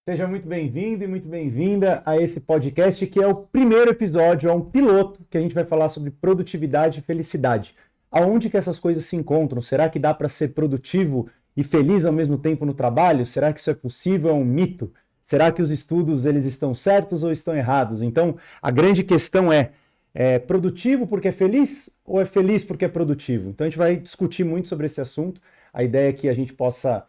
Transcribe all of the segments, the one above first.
Seja muito bem-vindo e muito bem-vinda a esse podcast que é o primeiro episódio, é um piloto que a gente vai falar sobre produtividade e felicidade. Aonde que essas coisas se encontram? Será que dá para ser produtivo e feliz ao mesmo tempo no trabalho? Será que isso é possível? É um mito? Será que os estudos eles estão certos ou estão errados? Então, a grande questão é produtivo porque é feliz ou é feliz porque é produtivo? Então, a gente vai discutir muito sobre esse assunto. A ideia é que a gente possa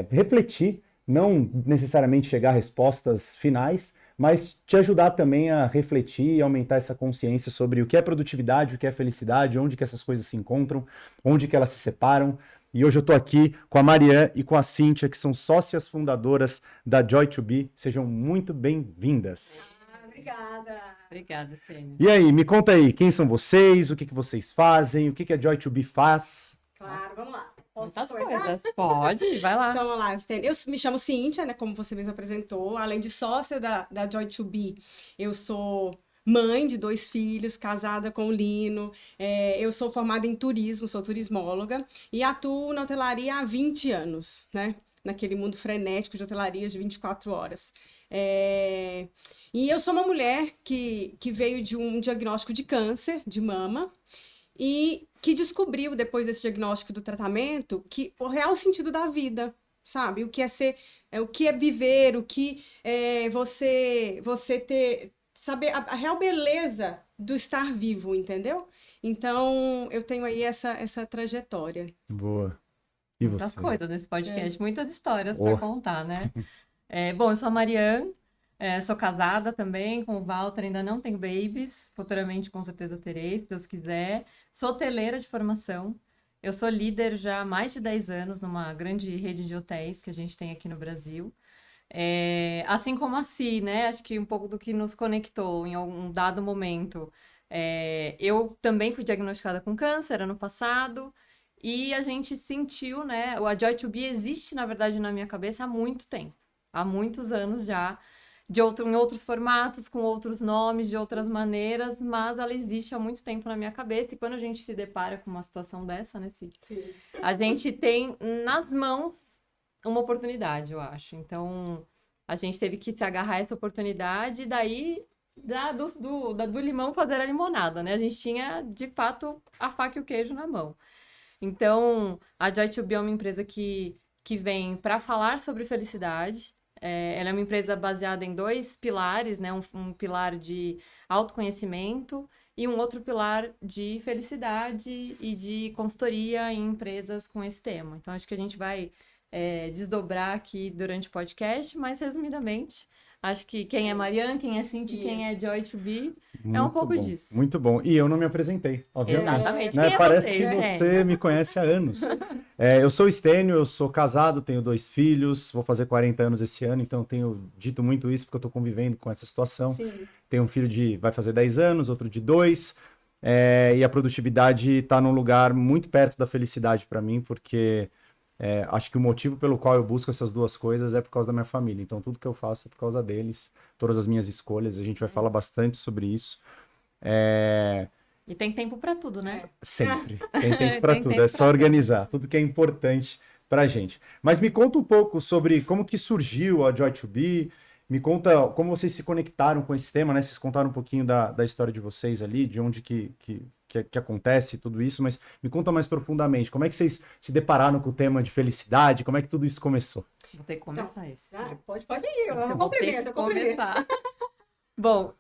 refletir, não necessariamente chegar a respostas finais, mas te ajudar também a refletir e aumentar essa consciência sobre o que é produtividade, o que é felicidade, onde que essas coisas se encontram, onde que elas se separam. E hoje eu estou aqui com a Marian e com a Cíntia, que são sócias fundadoras da Joy2Be. Sejam muito bem-vindas. Obrigada. Obrigada, Sênia. E aí, me conta aí, quem são vocês, o que vocês fazem, o que a Joy2Be faz? Claro, vamos lá. Muitas coisas. Pode, vai lá. Então, vamos lá, Stênia. Eu me chamo Cíntia, né, como você mesmo apresentou. Além de sócia da Joy2Be, eu sou mãe de 2 filhos, casada com o Lino. Eu sou formada em turismo, sou turismóloga e atuo na hotelaria há 20 anos, né? Naquele mundo frenético de hotelaria de 24 horas. E eu sou uma mulher que veio de um diagnóstico de câncer de mama e que descobriu, depois desse diagnóstico do tratamento, que o real sentido da vida, sabe? O que é ser, o que é viver, o que é você ter, saber a real beleza do estar vivo, entendeu? Então, eu tenho aí essa trajetória. Boa. E Muitas você? coisas nesse podcast, muitas histórias para contar, né? Bom, eu sou a Marian, sou casada também com o Walter, ainda não tenho babies, futuramente com certeza terei, se Deus quiser. Sou hoteleira de formação, eu sou líder já há mais de 10 anos numa grande rede de hotéis que a gente tem aqui no Brasil. Assim como a Si, né? Acho que um pouco do que nos conectou em algum dado momento. Eu também fui diagnosticada com câncer ano passado e a gente sentiu, né? A Joy2Be existe, na verdade, na minha cabeça há muito tempo, há muitos anos já. Em outros formatos, com outros nomes, de outras maneiras, mas ela existe há muito tempo na minha cabeça. E quando a gente se depara com uma situação dessa, né, Cid? Sim. A gente tem nas mãos uma oportunidade, eu acho. Então, a gente teve que se agarrar a essa oportunidade e daí do limão fazer a limonada, né? A gente tinha, de fato, a faca e o queijo na mão. Então, a Joy2Be é uma empresa que vem para falar sobre felicidade. Ela é uma empresa baseada em 2 pilares, né? Um pilar de autoconhecimento e um outro pilar de felicidade e de consultoria em empresas com esse tema. Então, acho que a gente vai desdobrar aqui durante o podcast, mas resumidamente, acho que quem é Marian, quem é Cintia, quem é Joy2Be, é um pouco disso. Muito bom. E eu não me apresentei, obviamente. Exatamente. Né? Quem é Parece você? que você me conhece há anos. Eu sou Stênio, eu sou casado, tenho 2 filhos, vou fazer 40 anos esse ano, então tenho dito muito isso porque eu estou convivendo com essa situação. Sim. Tenho um filho vai fazer 10 anos, outro de 2, e a produtividade está num lugar muito perto da felicidade para mim, porque acho que o motivo pelo qual eu busco essas 2 coisas é por causa da minha família. Então, tudo que eu faço é por causa deles, todas as minhas escolhas. A gente vai falar bastante sobre isso. E tem tempo para tudo, né? Sempre. Tem tempo para Tem tudo. tempo É só pra organizar. Tudo que é importante pra gente. Mas me conta um pouco sobre como que surgiu a Joy2Be. Me conta como vocês se conectaram com esse tema, né? Vocês contaram um pouquinho da história de vocês ali, de onde que acontece tudo isso, mas me conta mais profundamente. Como é que vocês se depararam com o tema de felicidade? Como é que tudo isso começou? Vou ter que começar isso. Pode ir. Eu vou ter que começar. Bom,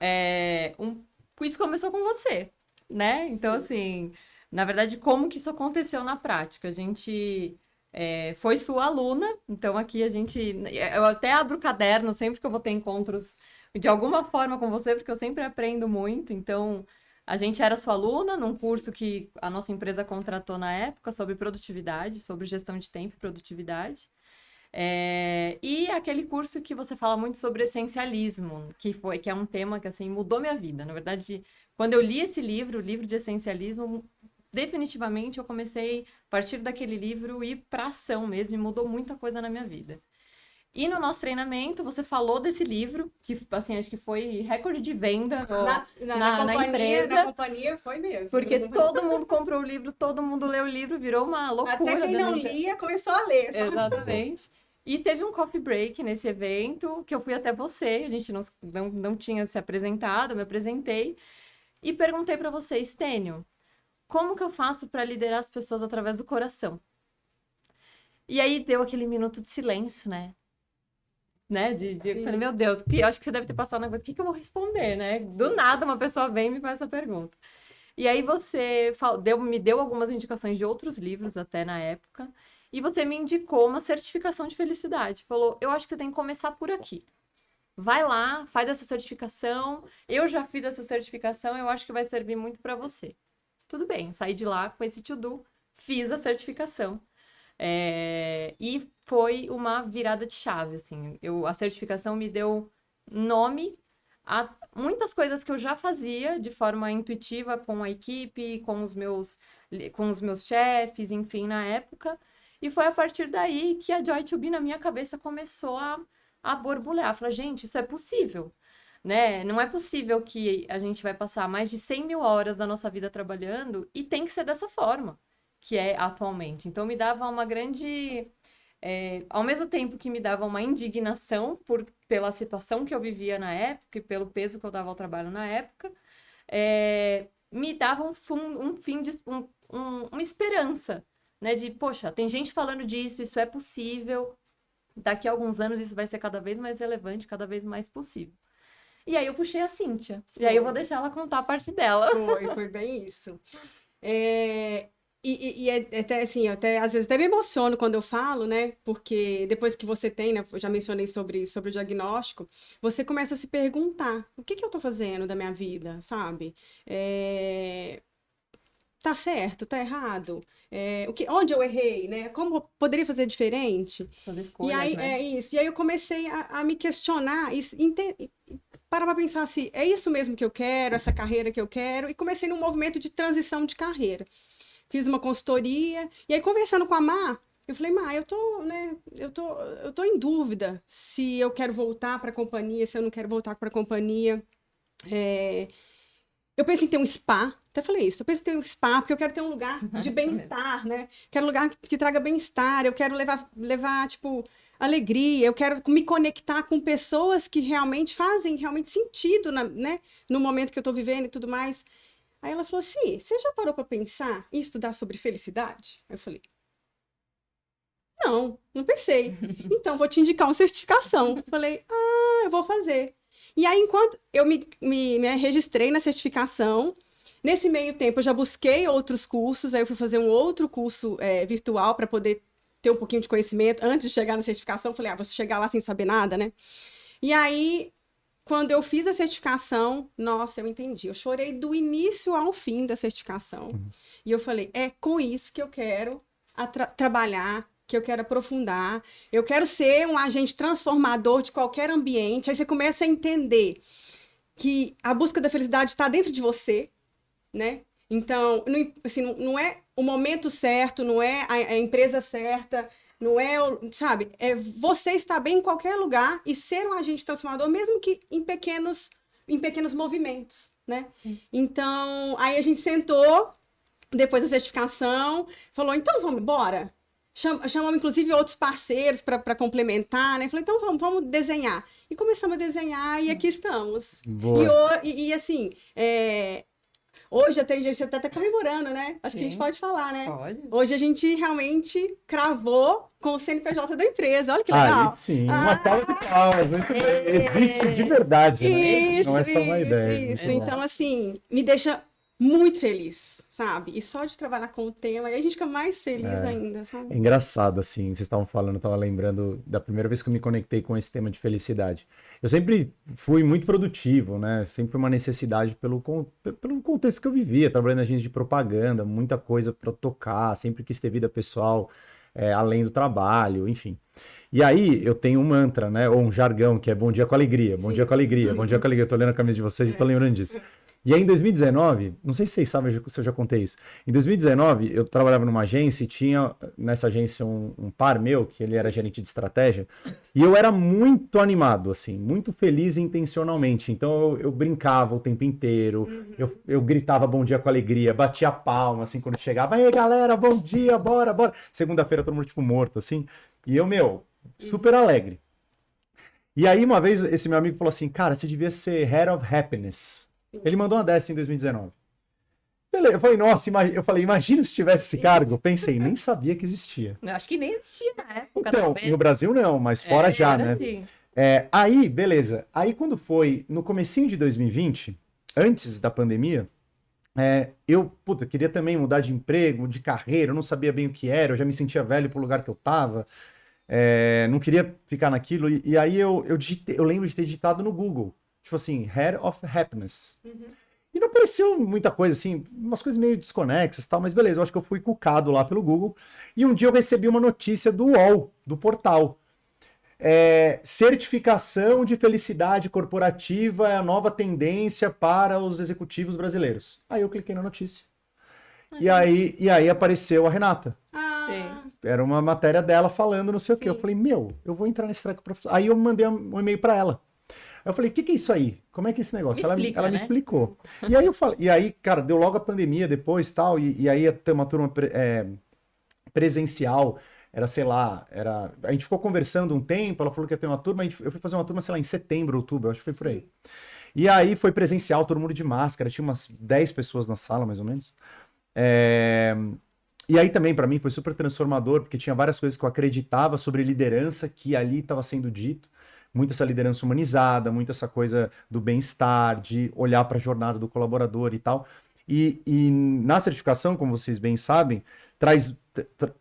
isso começou com você, né? Então, assim, na verdade, como que isso aconteceu na prática? A gente foi sua aluna, então aqui eu até abro o caderno sempre que eu vou ter encontros de alguma forma com você, porque eu sempre aprendo muito, então a gente era sua aluna num curso que a nossa empresa contratou na época sobre produtividade, sobre gestão de tempo e produtividade. E aquele curso que você fala muito sobre essencialismo, que é um tema que assim mudou minha vida. Na verdade, quando eu li esse livro, o livro de essencialismo, definitivamente eu comecei, a partir daquele livro, ir para ação mesmo, e mudou muita coisa na minha vida. E no nosso treinamento, você falou desse livro, que assim, acho que foi recorde de venda na empresa. Na companhia foi mesmo. Porque todo mundo comprou o livro, todo mundo leu o livro, virou uma loucura. Até quem não lia começou a ler. Sabe? Exatamente. E teve um coffee break nesse evento, que eu fui até você, a gente não tinha se apresentado, eu me apresentei, e perguntei para você, Stênio, como que eu faço para liderar as pessoas através do coração? E aí deu aquele minuto de silêncio, né? Eu falei, meu Deus, eu acho que você deve ter passado na coisa, o que eu vou responder, né? Do nada uma pessoa vem e me faz essa pergunta. E aí você me deu algumas indicações de outros livros até na época, e você me indicou uma certificação de felicidade. Falou, eu acho que você tem que começar por aqui. Vai lá, faz essa certificação. Eu já fiz essa certificação, eu acho que vai servir muito para você. Tudo bem, saí de lá com esse to-do, fiz a certificação. E foi uma virada de chave, assim. A certificação me deu nome a muitas coisas que eu já fazia de forma intuitiva com a equipe, com os meus chefes, enfim, na época. E foi a partir daí que a Joy2Be na minha cabeça começou a borbulhar. Falei, gente, isso é possível, né? Não é possível que a gente vai passar mais de 100 mil horas da nossa vida trabalhando e tem que ser dessa forma, que é atualmente. Então, me dava uma grande... ao mesmo tempo que me dava uma indignação pela situação que eu vivia na época e pelo peso que eu dava ao trabalho na época, me dava uma esperança, né? De, poxa, tem gente falando disso, isso é possível, daqui a alguns anos isso vai ser cada vez mais relevante, cada vez mais possível. E aí eu puxei a Cíntia, e aí eu vou deixar ela contar a parte dela. Foi bem isso. Até assim, às vezes até me emociono quando eu falo, né? Porque depois que você tem, né? Eu já mencionei sobre o diagnóstico, você começa a se perguntar, o que eu tô fazendo da minha vida, sabe? Tá certo, tá errado? Onde eu errei, né? Como eu poderia fazer diferente? Suas escolhas, E aí, né? isso. E aí eu comecei a me questionar e parar pra pensar assim, é isso mesmo que eu quero, essa carreira que eu quero? E comecei num movimento de transição de carreira. Fiz uma consultoria, e aí conversando com a Má, eu falei, Má, eu tô em dúvida se eu quero voltar para a companhia, se eu não quero voltar para a companhia. Eu penso em ter um spa, até falei isso, eu penso em ter um spa, porque eu quero ter um lugar de bem-estar, né? Quero um lugar que traga bem-estar, eu quero levar, tipo, alegria, eu quero me conectar com pessoas que realmente fazem realmente sentido, né? No momento que eu tô vivendo e tudo mais. Aí ela falou assim, você já parou para pensar em estudar sobre felicidade? Eu falei, não pensei. Então, vou te indicar uma certificação. Falei, eu vou fazer. E aí, enquanto eu me registrei na certificação, nesse meio tempo eu já busquei outros cursos, aí eu fui fazer um outro curso virtual para poder ter um pouquinho de conhecimento. Antes de chegar na certificação, eu falei, vou chegar lá sem saber nada, né? E aí... Quando eu fiz a certificação, nossa, eu entendi. Eu chorei do início ao fim da certificação. E eu falei, é com isso que eu quero trabalhar, que eu quero aprofundar. Eu quero ser um agente transformador de qualquer ambiente. Aí você começa a entender que a busca da felicidade está dentro de você, né? Então, não é o momento certo, não é a empresa certa, não é, sabe, é você estar bem em qualquer lugar e ser um agente transformador, mesmo que em pequenos movimentos, né? Sim. Então, aí a gente sentou, depois da certificação, falou, então vamos embora? Chamamos, inclusive, outros parceiros para complementar, né? Falei, então vamos desenhar. E começamos a desenhar e aqui estamos. Boa. E assim... Hoje tem gente até comemorando, né? Acho que a gente pode falar, né? Pode. Hoje a gente realmente cravou com o CNPJ da empresa. Olha que legal. Sim, uma salva de palmas. Existe de verdade, né? Não é só uma ideia. Isso, então assim, me deixa muito feliz, sabe? E só de trabalhar com o tema, aí a gente fica mais feliz ainda, sabe? É engraçado, assim, vocês estavam falando, eu estava lembrando da primeira vez que eu me conectei com esse tema de felicidade. Eu sempre fui muito produtivo, né? Sempre foi uma necessidade pelo contexto que eu vivia, trabalhando em agência de propaganda, muita coisa para tocar, sempre quis ter vida pessoal, além do trabalho, enfim. E aí eu tenho um mantra, né? Ou um jargão, que é bom dia com alegria, bom dia com alegria, bom dia com alegria. Eu tô lendo a camisa de vocês e tô lembrando disso. E aí em 2019, não sei se vocês sabem se eu já contei isso, em 2019 eu trabalhava numa agência e tinha nessa agência um par meu, que ele era gerente de estratégia, e eu era muito animado, assim, muito feliz intencionalmente, então eu brincava o tempo inteiro, eu gritava bom dia com alegria, batia palma, assim, quando chegava, aí galera, bom dia, bora. Segunda-feira todo mundo tipo morto, assim, e eu, super alegre. E aí, uma vez, esse meu amigo falou assim, cara, você devia ser Head of Happiness. Ele mandou uma dessa em 2019. Beleza, eu falei, nossa, imagina se tivesse esse cargo. Eu pensei, nem sabia que existia. Eu acho que nem existia na época. Então, talvez. no Brasil não, mas fora já, era né? assim. Aí, beleza. Aí, quando foi no comecinho de 2020, antes da pandemia, eu queria também mudar de emprego, de carreira, eu não sabia bem o que era, eu já me sentia velho pro lugar que eu tava, não queria ficar naquilo, e aí eu lembro de ter digitado no Google, tipo assim, Head of Happiness. E não apareceu muita coisa assim, umas coisas meio desconexas e tal, mas beleza, eu acho que eu fui cucado lá pelo Google, e um dia eu recebi uma notícia do UOL, do portal. Certificação de felicidade corporativa é a nova tendência para os executivos brasileiros. Aí eu cliquei na notícia. E aí apareceu a Renata. Sim. Era uma matéria dela falando não sei o quê. Eu falei, eu vou entrar nesse treco profissional. Aí eu mandei um e-mail para ela. Aí eu falei, o que é isso aí? Como é que é esse negócio? Ela me né? explicou. E aí eu falei, cara, deu logo a pandemia depois tal, e aí ia ter uma turma presencial. Era, sei lá, a gente ficou conversando um tempo, ela falou que ia ter uma turma, eu fui fazer uma turma, sei lá, em setembro, outubro, acho que foi por aí. E aí foi presencial, todo mundo de máscara, tinha umas 10 pessoas na sala, mais ou menos. E aí também, para mim, foi super transformador, porque tinha várias coisas que eu acreditava sobre liderança que ali estava sendo dito. Muito essa liderança humanizada, muito essa coisa do bem-estar, de olhar para a jornada do colaborador e tal. E na certificação, como vocês bem sabem,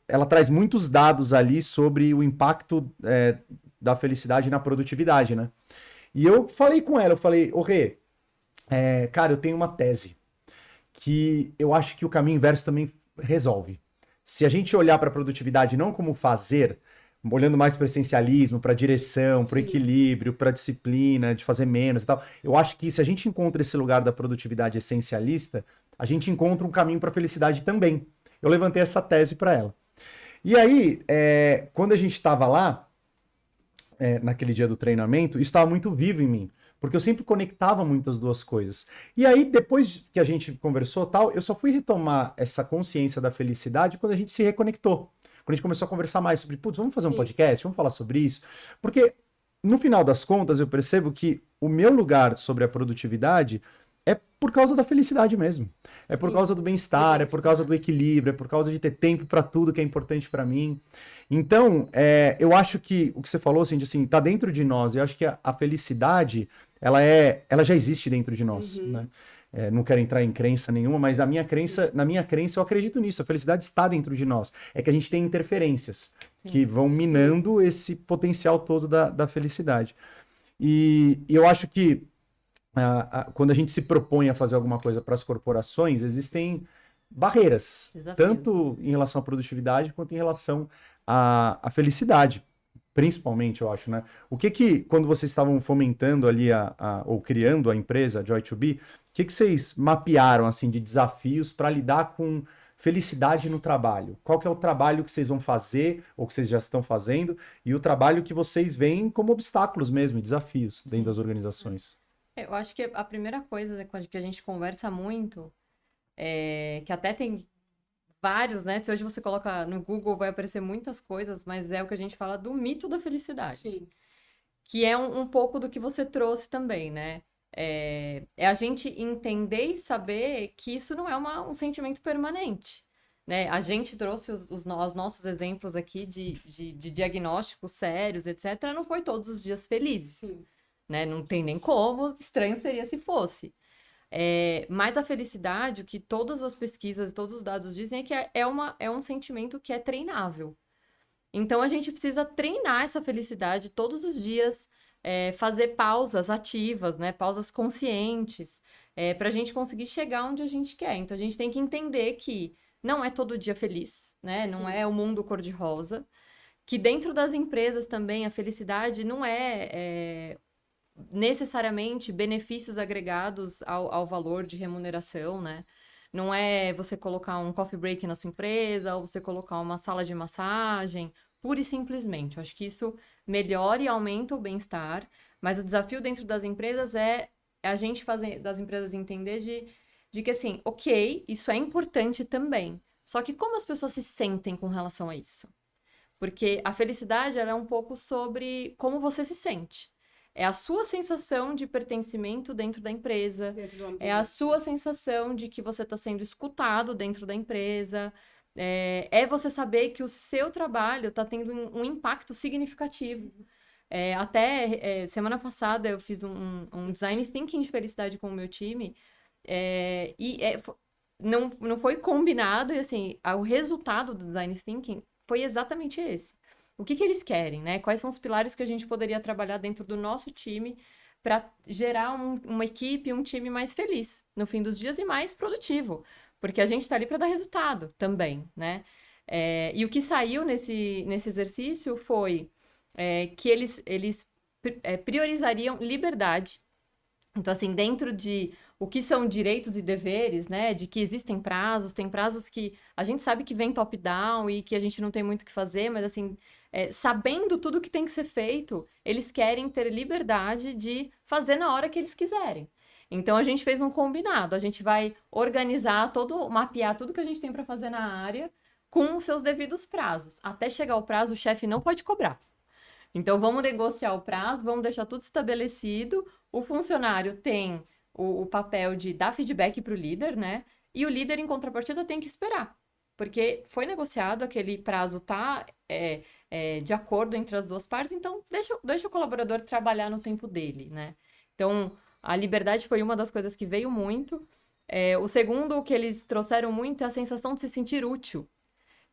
ela traz muitos dados ali sobre o impacto da felicidade na produtividade, né? E eu falei com ela, ô Rê, cara, eu tenho uma tese que eu acho que o caminho inverso também resolve. Se a gente olhar para a produtividade não como fazer, olhando mais para o essencialismo, para a direção, para o equilíbrio, para a disciplina, de fazer menos e tal, eu acho que se a gente encontra esse lugar da produtividade essencialista, a gente encontra um caminho para a felicidade também. Eu levantei essa tese para ela. E aí, quando a gente estava lá, naquele dia do treinamento, isso estava muito vivo em mim, porque eu sempre conectava muito as duas coisas. E aí, depois que a gente conversou tal, eu só fui retomar essa consciência da felicidade quando a gente se reconectou. Quando a gente começou a conversar mais sobre, vamos fazer um podcast, vamos falar sobre isso. Porque, no final das contas, eu percebo que o meu lugar sobre a produtividade é por causa da felicidade mesmo. É por causa do bem-estar, é por causa do equilíbrio, é por causa de ter tempo para tudo que é importante para mim. Então, eu acho que o que você falou, assim, tá dentro de nós. Eu acho que a felicidade, ela já existe dentro de nós, né? Não quero entrar em crença nenhuma, mas na minha crença eu acredito nisso. A felicidade está dentro de nós. É que a gente tem interferências que vão minando esse potencial todo da felicidade. E eu acho que quando a gente se propõe a fazer alguma coisa para as corporações, existem barreiras, tanto em relação à produtividade quanto em relação à felicidade, principalmente, eu acho, né? Quando vocês estavam fomentando ali ou criando a empresa, a Joy2Be, o que vocês mapearam, assim, de desafios para lidar com felicidade no trabalho? Qual que é o trabalho que vocês vão fazer, ou que vocês já estão fazendo, e o trabalho que vocês veem como obstáculos mesmo, desafios dentro das organizações? Eu acho que a primeira coisa que a gente conversa muito, que até tem vários, né? Se hoje você coloca no Google, vai aparecer muitas coisas, mas é o que a gente fala do mito da felicidade. Sim. Que é um pouco do que você trouxe também, né? É a gente entender e saber que isso não é um sentimento permanente, né? A gente trouxe os nossos exemplos aqui de diagnósticos sérios, etc. Não foi todos os dias felizes. Sim. Né? Não tem nem como, estranho seria se fosse. Mas a felicidade, o que todas as pesquisas e todos os dados dizem é que é um sentimento que é treinável. Então, a gente precisa treinar essa felicidade todos os dias, fazer pausas ativas, né? Pausas conscientes, para a gente conseguir chegar onde a gente quer. Então, a gente tem que entender que não é todo dia feliz, né? Não é o mundo cor-de-rosa. Que dentro das empresas também a felicidade não é necessariamente benefícios agregados ao valor de remuneração, né? Não é você colocar um coffee break na sua empresa ou você colocar uma sala de massagem, pura e simplesmente. Eu acho que isso melhora e aumenta o bem-estar, mas o desafio dentro das empresas é a gente fazer das empresas entender de que assim, ok, isso é importante também. Só que como as pessoas se sentem com relação a isso? Porque a felicidade, ela é um pouco sobre como você se sente. É a sua sensação de pertencimento dentro da empresa, Dentro do ambiente. é a sua sensação de que você está sendo escutado dentro da empresa, é você saber que o seu trabalho está tendo um impacto significativo. Semana passada eu fiz um design thinking de felicidade com o meu time, não foi combinado, e assim, o resultado do design thinking foi exatamente esse. O que eles querem, né? Quais são os pilares que a gente poderia trabalhar dentro do nosso time para gerar uma equipe, um time mais feliz no fim dos dias e mais produtivo, porque a gente está ali para dar resultado também, né? E o que saiu nesse exercício foi que eles priorizariam liberdade. Então, assim, dentro de o que são direitos e deveres, né? De que existem prazos, tem prazos que a gente sabe que vem top-down e que a gente não tem muito o que fazer, mas assim, sabendo tudo que tem que ser feito, eles querem ter liberdade de fazer na hora que eles quiserem. Então, a gente fez um combinado. A gente vai organizar mapear tudo que a gente tem para fazer na área com os seus devidos prazos. Até chegar o prazo, o chefe não pode cobrar. Então, vamos negociar o prazo, vamos deixar tudo estabelecido. O funcionário tem o papel de dar feedback para o líder, né? E o líder, em contrapartida, tem que esperar. Porque foi negociado, aquele prazo tá de acordo entre as duas partes, então deixa o colaborador trabalhar no tempo dele, né? Então, a liberdade foi uma das coisas que veio muito. O segundo que eles trouxeram muito é a sensação de se sentir útil.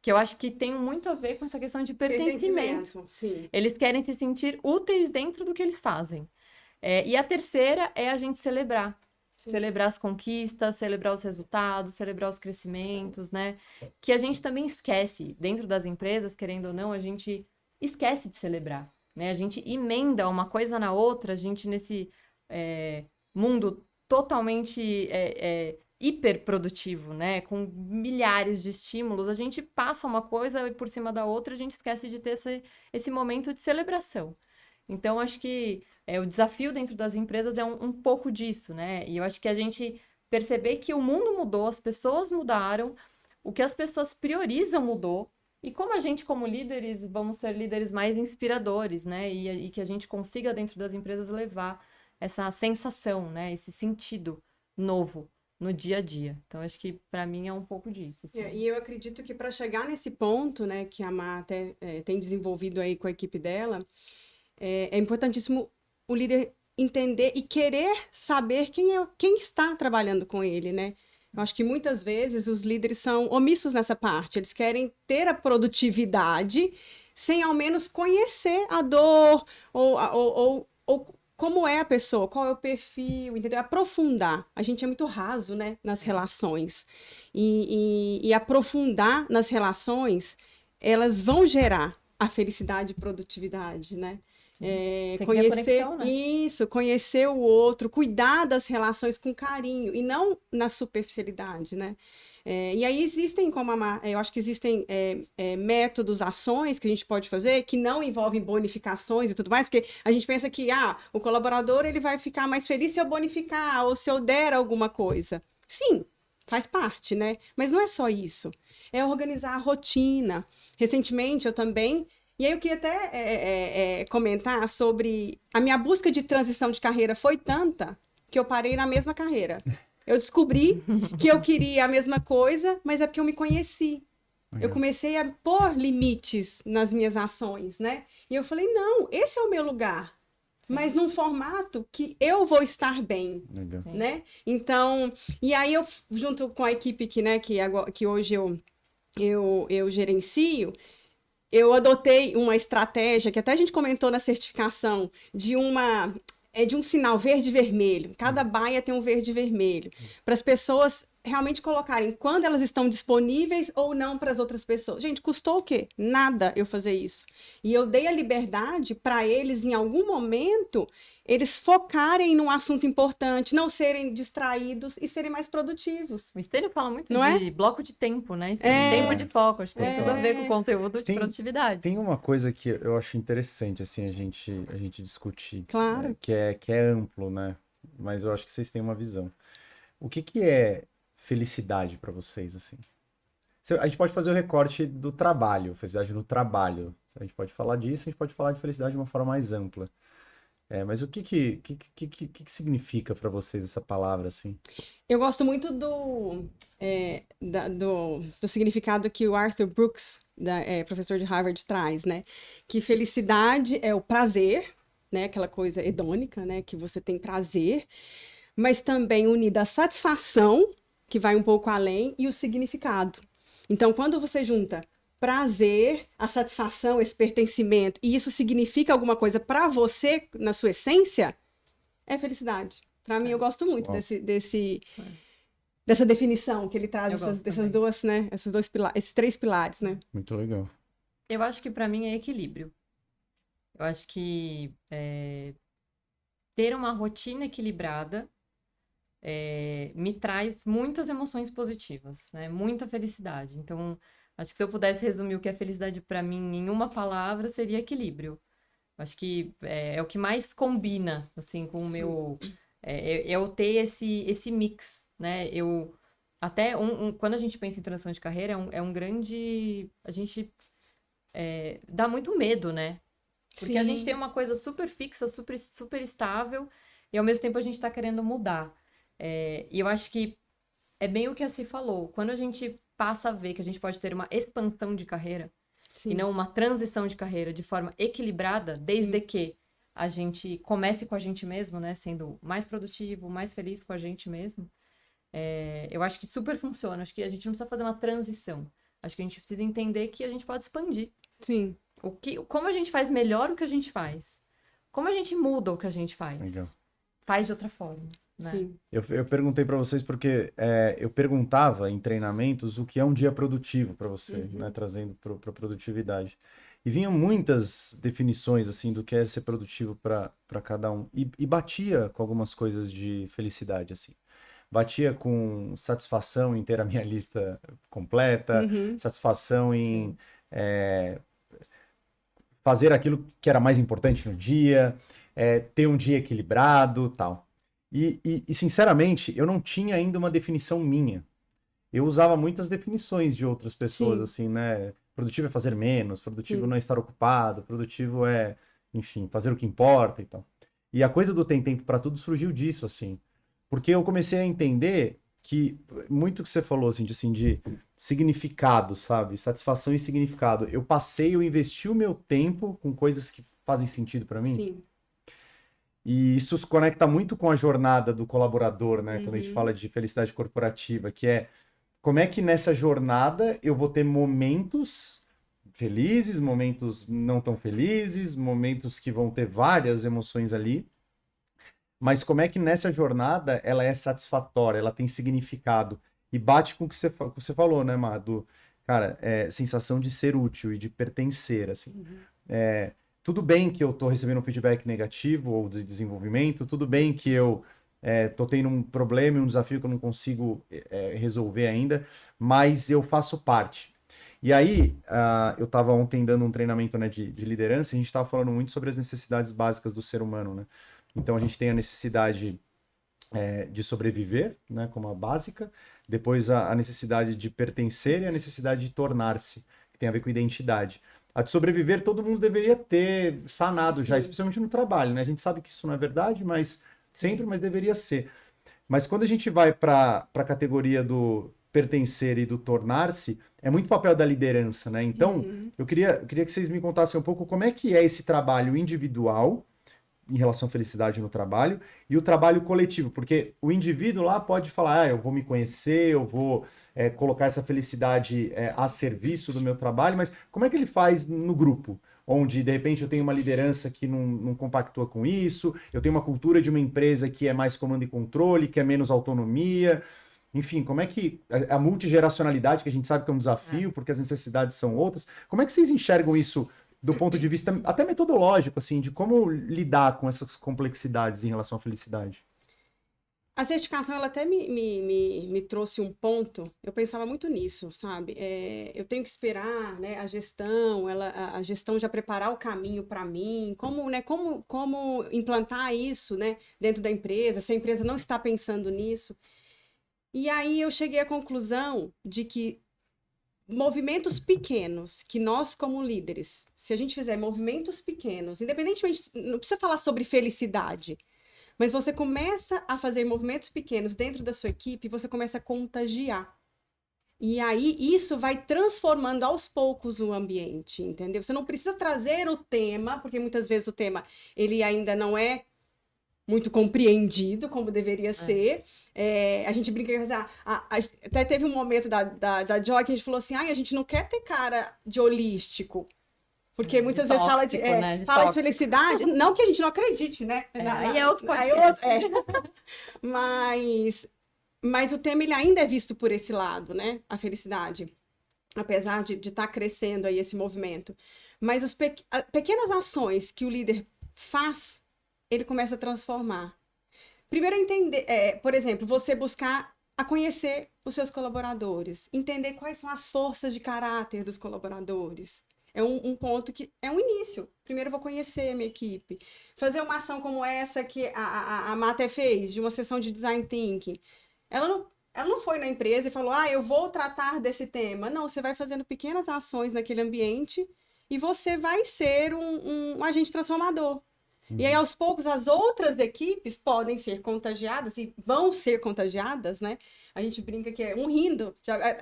Que eu acho que tem muito a ver com essa questão de pertencimento. Sim. Eles querem se sentir úteis dentro do que eles fazem. E a terceira é a gente celebrar. Sim. Celebrar as conquistas, celebrar os resultados, celebrar os crescimentos, né? Que a gente também esquece. Dentro das empresas, querendo ou não, a gente esquece de celebrar, né? A gente emenda uma coisa na outra, a gente nesse mundo totalmente hiperprodutivo, né? Com milhares de estímulos, a gente passa uma coisa por cima da outra, a gente esquece de ter esse momento de celebração. Então, acho que o desafio dentro das empresas é um pouco disso, né? E eu acho que a gente perceber que o mundo mudou, as pessoas mudaram, o que as pessoas priorizam mudou, e como a gente, como líderes, vamos ser líderes mais inspiradores, né? E que a gente consiga, dentro das empresas, levar essa sensação, né? Esse sentido novo no dia a dia. Então, acho que para mim é um pouco disso. Assim. E eu acredito que para chegar nesse ponto, né, que a Má até tem desenvolvido aí com a equipe dela, é importantíssimo o líder entender e querer saber quem está trabalhando com ele, né? Eu acho que muitas vezes os líderes são omissos nessa parte. Eles querem ter a produtividade sem ao menos conhecer a dor ou como é a pessoa, qual é o perfil, entendeu? Aprofundar. A gente é muito raso, né, nas relações. E aprofundar nas relações, elas vão gerar a felicidade e produtividade, né? Conhecer conexão, né? isso, conhecer o outro, cuidar das relações com carinho e não na superficialidade, né? E aí existem, eu acho que existem métodos, ações que a gente pode fazer que não envolvem bonificações e tudo mais, porque a gente pensa que o colaborador ele vai ficar mais feliz se eu bonificar ou se eu der alguma coisa. Sim, faz parte, né? Mas não é só isso. É organizar a rotina. Recentemente eu também. E aí eu queria até comentar sobre a minha busca de transição de carreira foi tanta que eu parei na mesma carreira. Eu descobri que eu queria a mesma coisa, mas é porque eu me conheci. Eu comecei a pôr limites nas minhas ações, né? E eu falei, não, esse é o meu lugar. Sim. Mas num formato que eu vou estar bem, né? Então, e aí eu, junto com a equipe que hoje eu gerencio, eu adotei uma estratégia que até a gente comentou na certificação de um sinal verde e vermelho. Cada baia tem um verde e vermelho. Para as pessoas realmente colocarem quando elas estão disponíveis ou não para as outras pessoas. Gente, custou o quê? Nada eu fazer isso. E eu dei a liberdade para eles, em algum momento, eles focarem num assunto importante, não serem distraídos e serem mais produtivos. O Estênio fala muito não de bloco de tempo, né? Tempo de foco, acho que tem tudo a ver com o conteúdo de produtividade. Tem uma coisa que eu acho interessante, assim, a gente discutir. Claro. Que é amplo, né? Mas eu acho que vocês têm uma visão. O que é felicidade para vocês, assim? A gente pode fazer o recorte do trabalho, felicidade no trabalho. A gente pode falar disso, a gente pode falar de felicidade de uma forma mais ampla. Mas o que significa para vocês essa palavra, assim? Eu gosto muito do significado que o Arthur Brooks, professor de Harvard, traz, né? Que felicidade é o prazer, né? Aquela coisa hedônica, né? Que você tem prazer, mas também unida à satisfação, que vai um pouco além, e o significado. Então, quando você junta prazer, a satisfação, esse pertencimento, e isso significa alguma coisa para você, na sua essência, é felicidade. Para mim, eu gosto muito dessa definição que ele traz, dessas duas, né? Esses três pilares, né? Muito legal. Eu acho que para mim é equilíbrio. Eu acho que ter uma rotina equilibrada me traz muitas emoções positivas, né? Muita felicidade. Então, acho que se eu pudesse resumir o que é felicidade para mim em uma palavra, seria equilíbrio. Acho que é o que mais combina, assim, com o meu... eu ter esse mix, né? Até quando a gente pensa em transição de carreira, é um grande... A gente dá muito medo, né? Porque a gente tem uma coisa super fixa, super estável, e ao mesmo tempo a gente tá querendo mudar. E eu acho que é bem o que a Si falou. Quando a gente passa a ver que a gente pode ter uma expansão de carreira, e não uma transição de carreira de forma equilibrada, desde que a gente comece com a gente mesmo, né? Sendo mais produtivo, mais feliz com a gente mesmo. Eu acho que super funciona. Acho que a gente não precisa fazer uma transição. Acho que a gente precisa entender que a gente pode expandir. Sim. Como a gente faz melhor o que a gente faz. Como a gente muda o que a gente faz. Legal. Faz de outra forma. Né? Sim. Eu perguntei para vocês porque eu perguntava em treinamentos o que é um dia produtivo para você, né, trazendo para produtividade. E vinham muitas definições assim do que é ser produtivo para cada um. E batia com algumas coisas de felicidade, assim. Batia com satisfação em ter a minha lista completa, satisfação em fazer aquilo que era mais importante no dia, ter um dia equilibrado, tal. E, sinceramente, eu não tinha ainda uma definição minha. Eu usava muitas definições de outras pessoas, assim, né? Produtivo é fazer menos, produtivo não é estar ocupado, produtivo é, enfim, fazer o que importa e tal. E a coisa do tem tempo para tudo surgiu disso, assim. Porque eu comecei a entender que, muito que você falou, assim, de significado, sabe? Satisfação e significado. Eu investi o meu tempo com coisas que fazem sentido para mim. Sim. E isso se conecta muito com a jornada do colaborador, né? Quando a gente fala de felicidade corporativa, que é como é que nessa jornada eu vou ter momentos felizes, momentos não tão felizes, momentos que vão ter várias emoções ali, mas como é que nessa jornada ela é satisfatória, ela tem significado e bate com o que você falou, né, Madu? Cara, sensação de ser útil e de pertencer, assim. Tudo bem que eu estou recebendo um feedback negativo ou de desenvolvimento, tudo bem que eu estou tendo um problema e um desafio que eu não consigo resolver ainda, mas eu faço parte. E aí, eu estava ontem dando um treinamento, né, de liderança, e a gente estava falando muito sobre as necessidades básicas do ser humano, né? Então a gente tem a necessidade de sobreviver, né, como a básica, depois a necessidade de pertencer e a necessidade de tornar-se, que tem a ver com identidade. A de sobreviver todo mundo deveria ter sanado já, especialmente no trabalho, né? A gente sabe que isso não é verdade, mas deveria ser. Mas quando a gente vai para a categoria do pertencer e do tornar-se, é muito papel da liderança, né? Então, eu queria que vocês me contassem um pouco como é que é esse trabalho individual em relação à felicidade no trabalho e o trabalho coletivo, porque o indivíduo lá pode falar, eu vou me conhecer, eu vou colocar essa felicidade a serviço do meu trabalho, mas como é que ele faz no grupo? Onde, de repente, eu tenho uma liderança que não compactua com isso, eu tenho uma cultura de uma empresa que é mais comando e controle, que é menos autonomia, enfim, como é que a multigeracionalidade, que a gente sabe que é um desafio, porque as necessidades são outras, como é que vocês enxergam isso do ponto de vista até metodológico, assim, de como lidar com essas complexidades em relação à felicidade? A certificação, ela até me trouxe um ponto, eu pensava muito nisso, sabe? Eu tenho que esperar, né, a gestão já preparar o caminho para mim, como implantar isso, né, dentro da empresa, se a empresa não está pensando nisso. E aí eu cheguei à conclusão de que movimentos pequenos que nós, como líderes, se a gente fizer movimentos pequenos, independentemente, não precisa falar sobre felicidade, mas você começa a fazer movimentos pequenos dentro da sua equipe, você começa a contagiar. E aí, isso vai transformando aos poucos o ambiente, entendeu? Você não precisa trazer o tema, porque muitas vezes o tema, ele ainda não é muito compreendido como deveria ser. A gente brinca, até teve um momento da Joy que a gente falou assim, a gente não quer ter cara de holístico, porque muitas vezes fala de, né? De fala de felicidade, não que a gente não acredite, né? Aí é outro podcast. Mas o tema ele ainda é visto por esse lado, né? A felicidade, apesar de estar crescendo aí esse movimento. Mas as pequenas ações que o líder faz, ele começa a transformar. Primeiro, entender, por exemplo, você buscar a conhecer os seus colaboradores, entender quais são as forças de caráter dos colaboradores. É um ponto que é um início. Primeiro eu vou conhecer a minha equipe. Fazer uma ação como essa que a Mata fez, de uma sessão de design thinking. Ela não foi na empresa e falou, eu vou tratar desse tema. Não, você vai fazendo pequenas ações naquele ambiente e você vai ser um agente transformador. E aí, aos poucos, as outras equipes podem ser contagiadas e vão ser contagiadas, né? A gente brinca que é um rindo.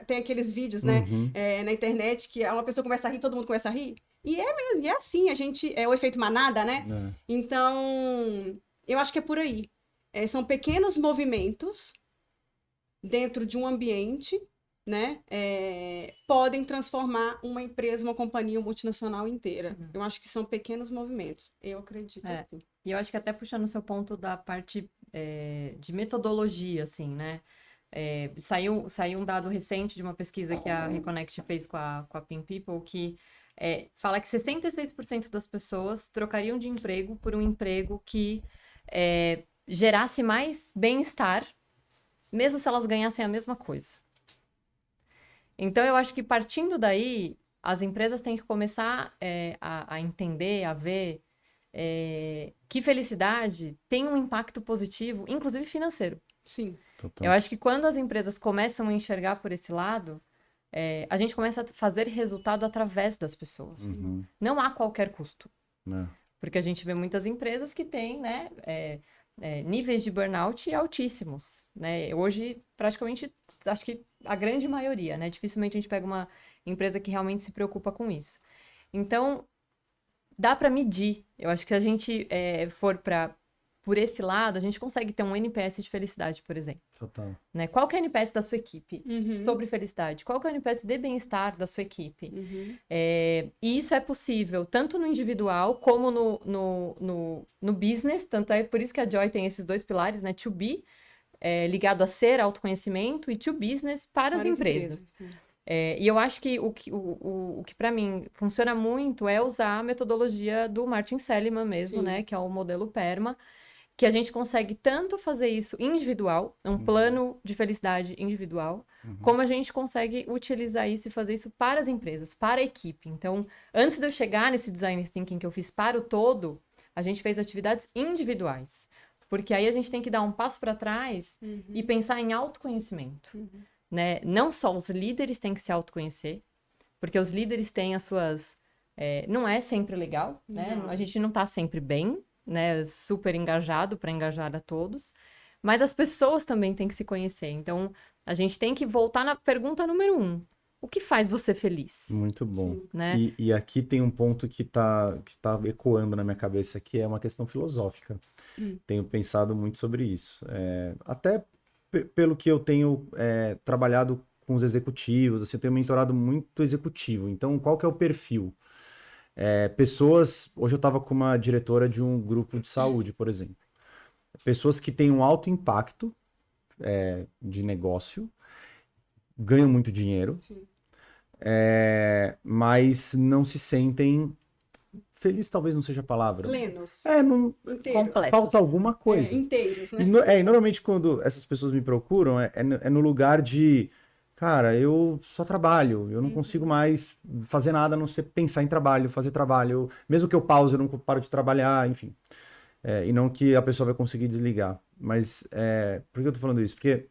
Tem aqueles vídeos, né? Na internet que uma pessoa começa a rir, todo mundo começa a rir. E é mesmo, e é assim, é o efeito manada, né? Então, eu acho que é por aí. São pequenos movimentos dentro de um ambiente, né, podem transformar uma empresa, uma companhia, uma multinacional inteira. Eu acho que são pequenos movimentos. Eu acredito assim. E eu acho que até puxando o seu ponto da parte de metodologia, assim, né? Saiu um dado recente de uma pesquisa que a Reconnect fez com a Pin People, que fala que 66% das pessoas trocariam de emprego por um emprego que gerasse mais bem-estar, mesmo se elas ganhassem a mesma coisa. Então, eu acho que partindo daí, as empresas têm que começar a entender, a ver que felicidade tem um impacto positivo, inclusive financeiro. Sim. Total. Eu acho que quando as empresas começam a enxergar por esse lado, a gente começa a fazer resultado através das pessoas. Não há qualquer custo. Porque a gente vê muitas empresas que têm, né, níveis de burnout altíssimos, né? Hoje, praticamente, acho que a grande maioria, né? Dificilmente a gente pega uma empresa que realmente se preocupa com isso. Então, dá para medir. Eu acho que se a gente for por esse lado, a gente consegue ter um NPS de felicidade, por exemplo. Total. Né? Qual que é o NPS da sua equipe sobre felicidade? Qual que é o NPS de bem-estar da sua equipe? E isso é possível tanto no individual como no business. Tanto é por isso que a Joy tem esses dois pilares, né? To be, ligado a ser, autoconhecimento, e to business para as empresas. E eu acho que o que para mim funciona muito é usar a metodologia do Martin Seligman mesmo, né? Que é o modelo PERMA, que a gente consegue tanto fazer isso individual, um plano de felicidade individual, como a gente consegue utilizar isso e fazer isso para as empresas, para a equipe. Então, antes de eu chegar nesse design thinking que eu fiz para o todo, a gente fez atividades individuais. Porque aí a gente tem que dar um passo para trás e pensar em autoconhecimento. Né? Não só os líderes têm que se autoconhecer, porque os líderes têm as suas... não é sempre legal, né? A gente não está sempre bem, né, super engajado para engajar a todos, mas as pessoas também têm que se conhecer. Então, a gente tem que voltar na pergunta número 1. O que faz você feliz? Muito bom. Né? E aqui tem um ponto que tá ecoando na minha cabeça, que é uma questão filosófica. Tenho pensado muito sobre isso. Até pelo que eu tenho trabalhado com os executivos, assim, eu tenho mentorado muito executivo. Então, qual que é o perfil? Pessoas... Hoje eu estava com uma diretora de um grupo de saúde, por exemplo. Pessoas que têm um alto impacto de negócio, ganham muito dinheiro, mas não se sentem... Feliz talvez não seja a palavra. Plenos. Falta alguma coisa. Inteiros, né? E normalmente quando essas pessoas me procuram, é no lugar de... Cara, eu só trabalho, eu não consigo mais fazer nada a não ser pensar em trabalho, fazer trabalho. Mesmo que eu pause, eu não paro de trabalhar, enfim. E não que a pessoa vai conseguir desligar. Mas por que eu tô falando isso? Porque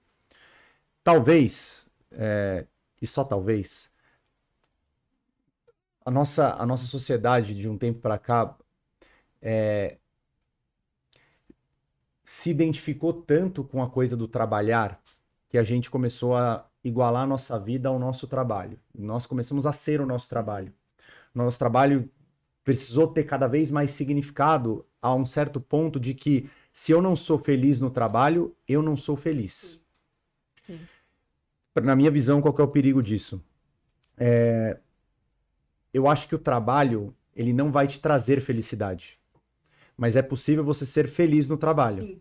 talvez, e só talvez, a nossa sociedade de um tempo para cá se identificou tanto com a coisa do trabalhar que a gente começou a igualar a nossa vida ao nosso trabalho. Nós começamos a ser o nosso trabalho. Nosso trabalho precisou ter cada vez mais significado a um certo ponto de que se eu não sou feliz no trabalho, eu não sou feliz. Sim. Na minha visão, qual que é o perigo disso? Eu acho que o trabalho, ele não vai te trazer felicidade. Mas é possível você ser feliz no trabalho. Sim.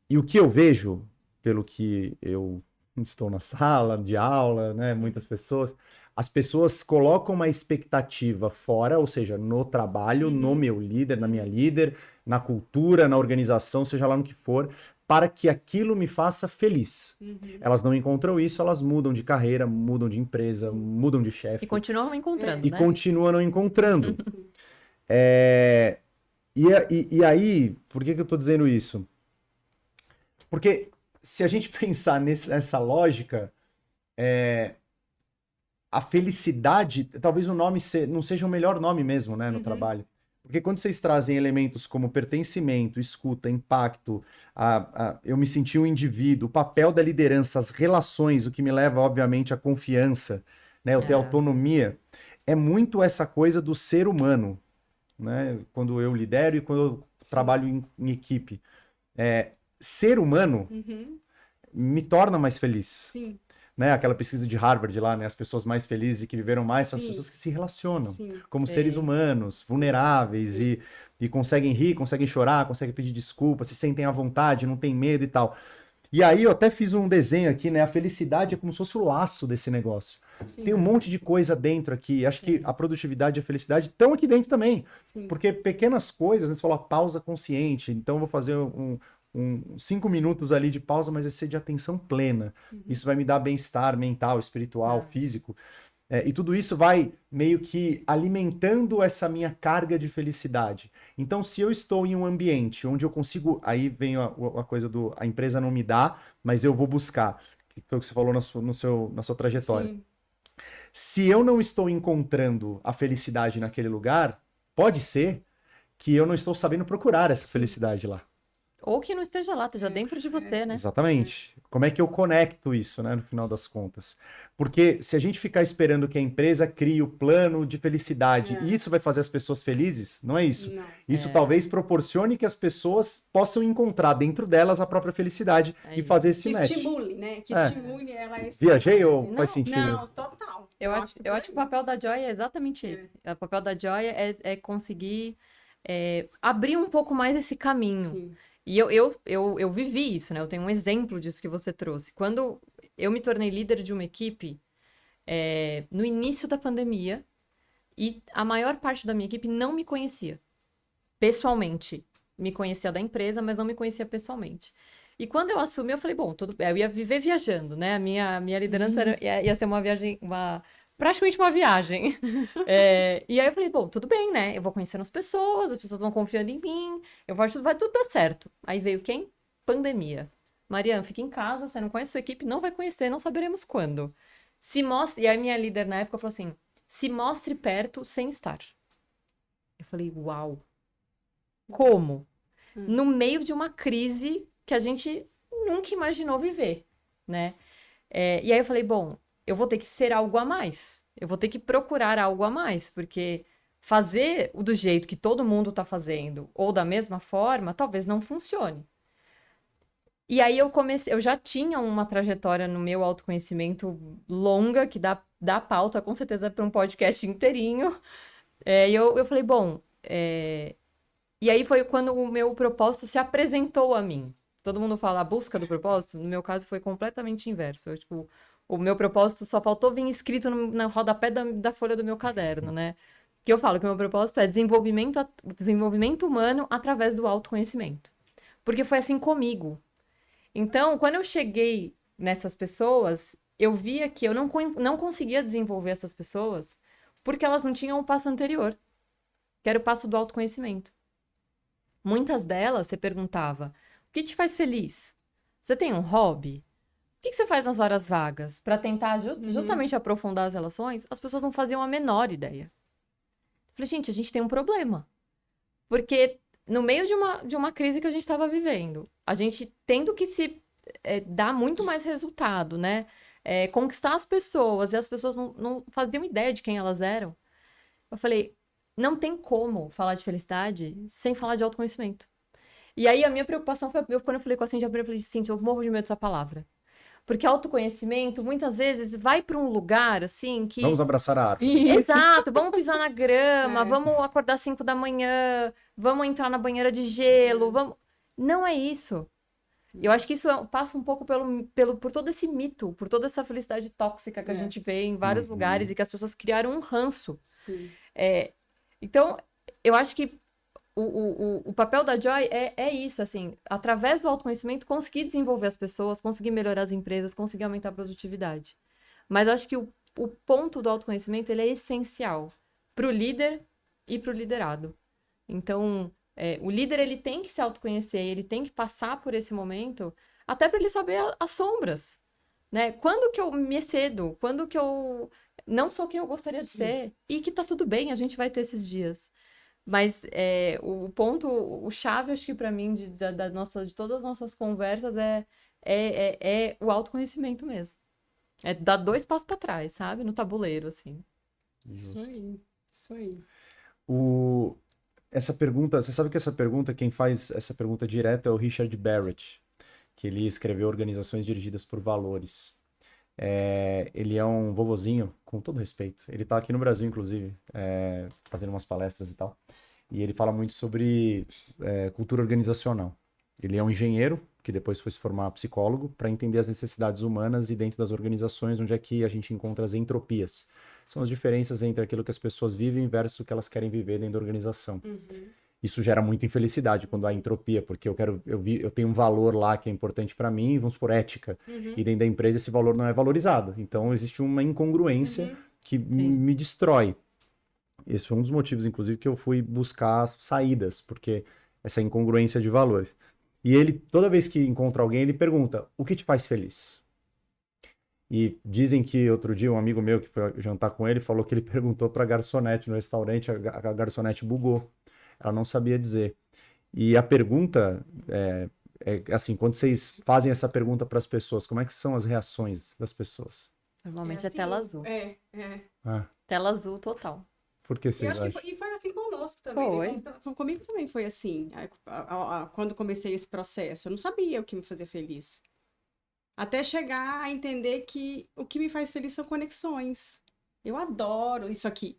E o que eu vejo, pelo que eu estou na sala de aula, né, muitas pessoas, as pessoas colocam uma expectativa fora, ou seja, no trabalho, no meu líder, na minha líder, na cultura, na organização, seja lá no que for, para que aquilo me faça feliz. Elas não encontram isso, elas mudam de carreira, mudam de empresa, mudam de chefe. E continuam não encontrando, E né? continuam não encontrando. E aí, por que eu estou dizendo isso? Porque se a gente pensar nessa lógica, a felicidade, talvez o nome não seja o melhor nome mesmo, né, no trabalho. Porque quando vocês trazem elementos como pertencimento, escuta, impacto, eu me senti um indivíduo, o papel da liderança, as relações, o que me leva, obviamente, à confiança, né, eu ter autonomia, é muito essa coisa do ser humano, né, quando eu lidero e quando eu trabalho em equipe. Ser humano me torna mais feliz. Sim. Né? Aquela pesquisa de Harvard lá, né? As pessoas mais felizes e que viveram mais são as Sim. pessoas que se relacionam Sim. como Sim. seres humanos, vulneráveis e conseguem rir, conseguem chorar, conseguem pedir desculpa, se sentem à vontade, não tem medo e tal. E aí eu até fiz um desenho aqui, né? A felicidade é como se fosse o laço desse negócio. Sim. Tem um monte de coisa dentro aqui. Acho que a produtividade e a felicidade estão aqui dentro também. Sim. Porque pequenas coisas, né? Você fala pausa consciente. Então eu vou fazer 5 minutos ali de pausa, mas vai ser de atenção plena. Isso vai me dar bem-estar mental, espiritual, físico. E tudo isso vai meio que alimentando essa minha carga de felicidade. Então, se eu estou em um ambiente onde eu consigo... Aí vem a coisa do... A empresa não me dá, mas eu vou buscar. Que foi o que você falou na sua trajetória. Sim. Se eu não estou encontrando a felicidade naquele lugar, pode ser que eu não estou sabendo procurar essa felicidade lá. Ou que não esteja lá, esteja dentro de você, né? Exatamente. Como é que eu conecto isso, né, no final das contas? Porque se a gente ficar esperando que a empresa crie o plano de felicidade e isso vai fazer as pessoas felizes, não é isso. Não. Isso talvez proporcione que as pessoas possam encontrar dentro delas a própria felicidade e fazer esse Que match. estimule, né? Que estimule ela a esse... Viajei ou Não, faz sentido? Não, total. Eu acho que o papel da Joy é exatamente esse. O papel da Joy é conseguir abrir um pouco mais esse caminho. Sim. E eu vivi isso, né? Eu tenho um exemplo disso que você trouxe. Quando eu me tornei líder de uma equipe, no início da pandemia, e a maior parte da minha equipe não me conhecia pessoalmente. Me conhecia da empresa, mas não me conhecia pessoalmente. E quando eu assumi, eu falei, bom, tudo bem, eu ia viver viajando, né? A minha liderança ia ser uma viagem, praticamente uma viagem. E aí eu falei, bom, tudo bem, né? Eu vou conhecendo as pessoas vão confiando em mim, vai tudo dar certo. Aí veio quem? Pandemia. Mariana, fica em casa, você não conhece sua equipe, não vai conhecer, não saberemos quando. Se mostre... E aí minha líder na época falou assim, se mostre perto sem estar. Eu falei, uau. Como? No meio de uma crise que a gente nunca imaginou viver, né? E aí eu falei, bom, eu vou ter que ser algo a mais. Eu vou ter que procurar algo a mais, porque fazer do jeito que todo mundo tá fazendo, ou da mesma forma, talvez não funcione. E aí eu já tinha uma trajetória no meu autoconhecimento longa, que dá pauta, com certeza, para um podcast inteirinho. E eu falei, bom... E aí foi quando o meu propósito se apresentou a mim. Todo mundo fala a busca do propósito, no meu caso foi completamente inverso. O meu propósito só faltou vir escrito no rodapé da folha do meu caderno, né? Que eu falo que o meu propósito é desenvolvimento humano através do autoconhecimento. Porque foi assim comigo. Então, quando eu cheguei nessas pessoas, eu via que eu não conseguia desenvolver essas pessoas porque elas não tinham o passo anterior, que era o passo do autoconhecimento. Muitas delas, você perguntava, o que te faz feliz? Você tem um hobby? que você faz nas horas vagas? Para tentar justamente aprofundar as relações, as pessoas não faziam a menor ideia. Falei, gente, a gente tem um problema. Porque no meio de uma crise que a gente estava vivendo, a gente tendo que se dar muito mais resultado, né? Conquistar as pessoas, e as pessoas não faziam ideia de quem elas eram. Eu falei, não tem como falar de felicidade sem falar de autoconhecimento. E aí a minha preocupação foi, quando eu falei com a Cintia, eu falei, Cintia, eu morro de medo dessa palavra. Porque autoconhecimento, muitas vezes, vai para um lugar, assim, que... Vamos abraçar a árvore. Exato, vamos pisar na grama, vamos acordar às 5 da manhã, vamos entrar na banheira de gelo, vamos... Não é isso. Eu acho que isso passa um pouco por todo esse mito, por toda essa felicidade tóxica que a gente vê em vários lugares e que as pessoas criaram um ranço. Sim. Então, eu acho que o papel da Joy é isso, assim, através do autoconhecimento, conseguir desenvolver as pessoas, conseguir melhorar as empresas, conseguir aumentar a produtividade. Mas eu acho que o ponto do autoconhecimento, ele é essencial para o líder e para o liderado. Então, o líder, ele tem que se autoconhecer, ele tem que passar por esse momento, até para ele saber as sombras, né? Quando que eu me excedo? Quando que eu não sou quem eu gostaria de ser? E que tá tudo bem, a gente vai ter esses dias. Mas o chave, acho que para mim, de todas as nossas conversas, é o autoconhecimento mesmo. É dar 2 passos para trás, sabe? No tabuleiro, assim. Isso aí, isso aí. Essa pergunta, você sabe que essa pergunta, quem faz essa pergunta direto é o Richard Barrett, que ele escreveu Organizações Dirigidas por Valores. Ele é um vovozinho, com todo respeito. Ele tá aqui no Brasil, inclusive, fazendo umas palestras e tal. E ele fala muito sobre cultura organizacional. Ele é um engenheiro, que depois foi se formar psicólogo, para entender as necessidades humanas e dentro das organizações, onde é que a gente encontra as entropias. São as diferenças entre aquilo que as pessoas vivem versus o que elas querem viver dentro da organização. Isso gera muita infelicidade quando há entropia, porque eu tenho um valor lá que é importante para mim, vamos por ética, e dentro da empresa esse valor não é valorizado. Então existe uma incongruência que me destrói. Esse foi um dos motivos, inclusive, que eu fui buscar saídas, porque essa incongruência de valores. E ele, toda vez que encontra alguém, ele pergunta, o que te faz feliz? E dizem que outro dia um amigo meu que foi jantar com ele falou que ele perguntou para a garçonete no restaurante, a garçonete bugou. Ela não sabia dizer. E a pergunta assim, quando vocês fazem essa pergunta para as pessoas, como é que são as reações das pessoas? Normalmente assim, tela azul. Tela azul total. Por que vocês acham? E foi assim conosco também. Foi. Né? Comigo também foi assim. Quando comecei esse processo, eu não sabia o que me fazia feliz. Até chegar a entender que o que me faz feliz são conexões. Eu adoro isso aqui.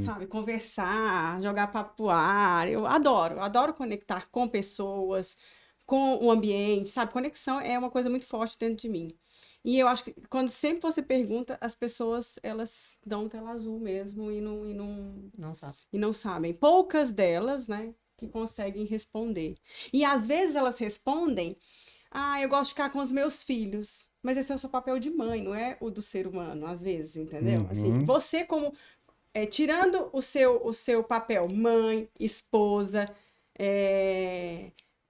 Sabe? Conversar, jogar papo pro ar. Eu adoro conectar com pessoas, com o ambiente, sabe? Conexão é uma coisa muito forte dentro de mim. E eu acho que quando sempre você pergunta, as pessoas, elas dão tela azul mesmo Não não sabem. Poucas delas, né, que conseguem responder. E às vezes elas respondem, eu gosto de ficar com os meus filhos. Mas esse é o seu papel de mãe, não é o do ser humano, às vezes, entendeu? Assim, você como... tirando o seu papel mãe, esposa,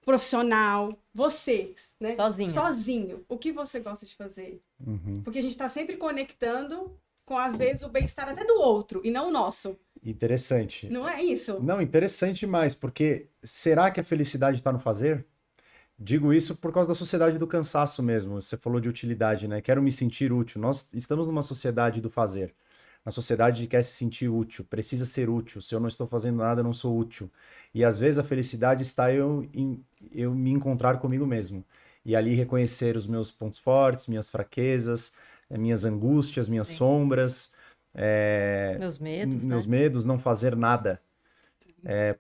profissional, você, né? Sozinho. O que você gosta de fazer? Porque a gente está sempre conectando com, às vezes, o bem-estar até do outro e não o nosso. Interessante. Não é isso? Não, interessante demais, porque será que a felicidade está no fazer? Digo isso por causa da sociedade do cansaço mesmo. Você falou de utilidade, né? Quero me sentir útil. Nós estamos numa sociedade do fazer. Na sociedade quer se sentir útil, precisa ser útil. Se eu não estou fazendo nada, eu não sou útil. E às vezes a felicidade está eu me encontrar comigo mesmo. E ali reconhecer os meus pontos fortes, minhas fraquezas, minhas angústias, minhas sombras. Meus medos, não fazer nada.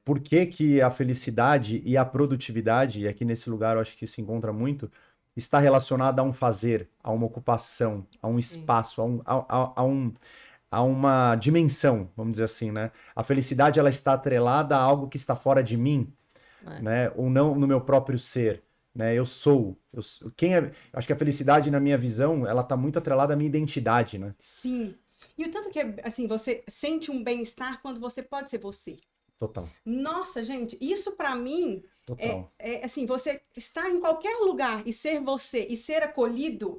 Por que a felicidade e a produtividade, e aqui nesse lugar eu acho que se encontra muito, está relacionada a um fazer, a uma ocupação, a um espaço, a uma dimensão, vamos dizer assim, né? A felicidade, ela está atrelada a algo que está fora de mim, né? Ou não no meu próprio ser, né? Acho que a felicidade, na minha visão, ela está muito atrelada à minha identidade, né? Sim. E o tanto que, assim, você sente um bem-estar quando você pode ser você. Total. Nossa, gente, isso pra mim... Total. Assim, você estar em qualquer lugar e ser você, e ser acolhido...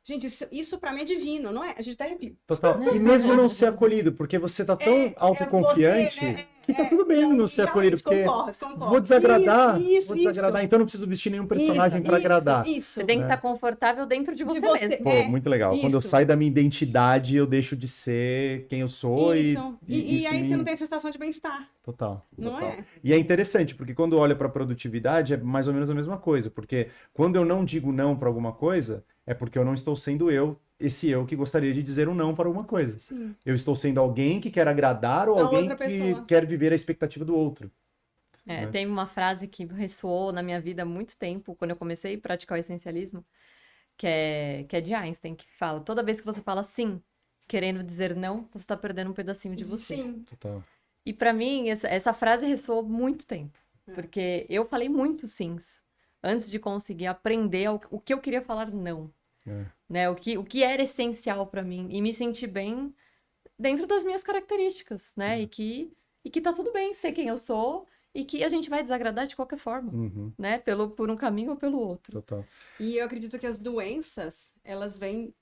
Gente, isso pra mim é divino, não é? A gente tá arrepio. Total. E mesmo não ser acolhido, porque você tá tão autoconfiante você, né? que tá tudo bem não ser acolhido, porque Concordo. vou desagradar, Isso. então não preciso vestir nenhum personagem pra agradar. Isso. Você tem que estar confortável dentro de você mesmo. Pô, muito legal. Quando eu saio da minha identidade, eu deixo de ser quem eu sou e isso aí você não tem sensação de bem-estar. Total. Não é? E é interessante, porque quando olha para produtividade é mais ou menos a mesma coisa, porque quando eu não digo não para alguma coisa, é porque eu não estou sendo esse eu que gostaria de dizer um não para alguma coisa. Sim. Eu estou sendo alguém que quer agradar ou alguém que quer viver a expectativa do outro. Né? Tem uma frase que ressoou na minha vida há muito tempo, quando eu comecei a praticar o essencialismo, que é de Einstein, que fala, toda vez que você fala sim, querendo dizer não, você está perdendo um pedacinho de você. Sim. Total. E para mim, essa frase ressoou muito tempo, porque eu falei muito sims, antes de conseguir aprender o que eu queria falar não. Né? O que era essencial para mim, e me sentir bem dentro das minhas características, né? E que tá tudo bem ser quem eu sou, e que a gente vai desagradar de qualquer forma, né? Por um caminho ou pelo outro. Total. E eu acredito que as doenças, elas vêm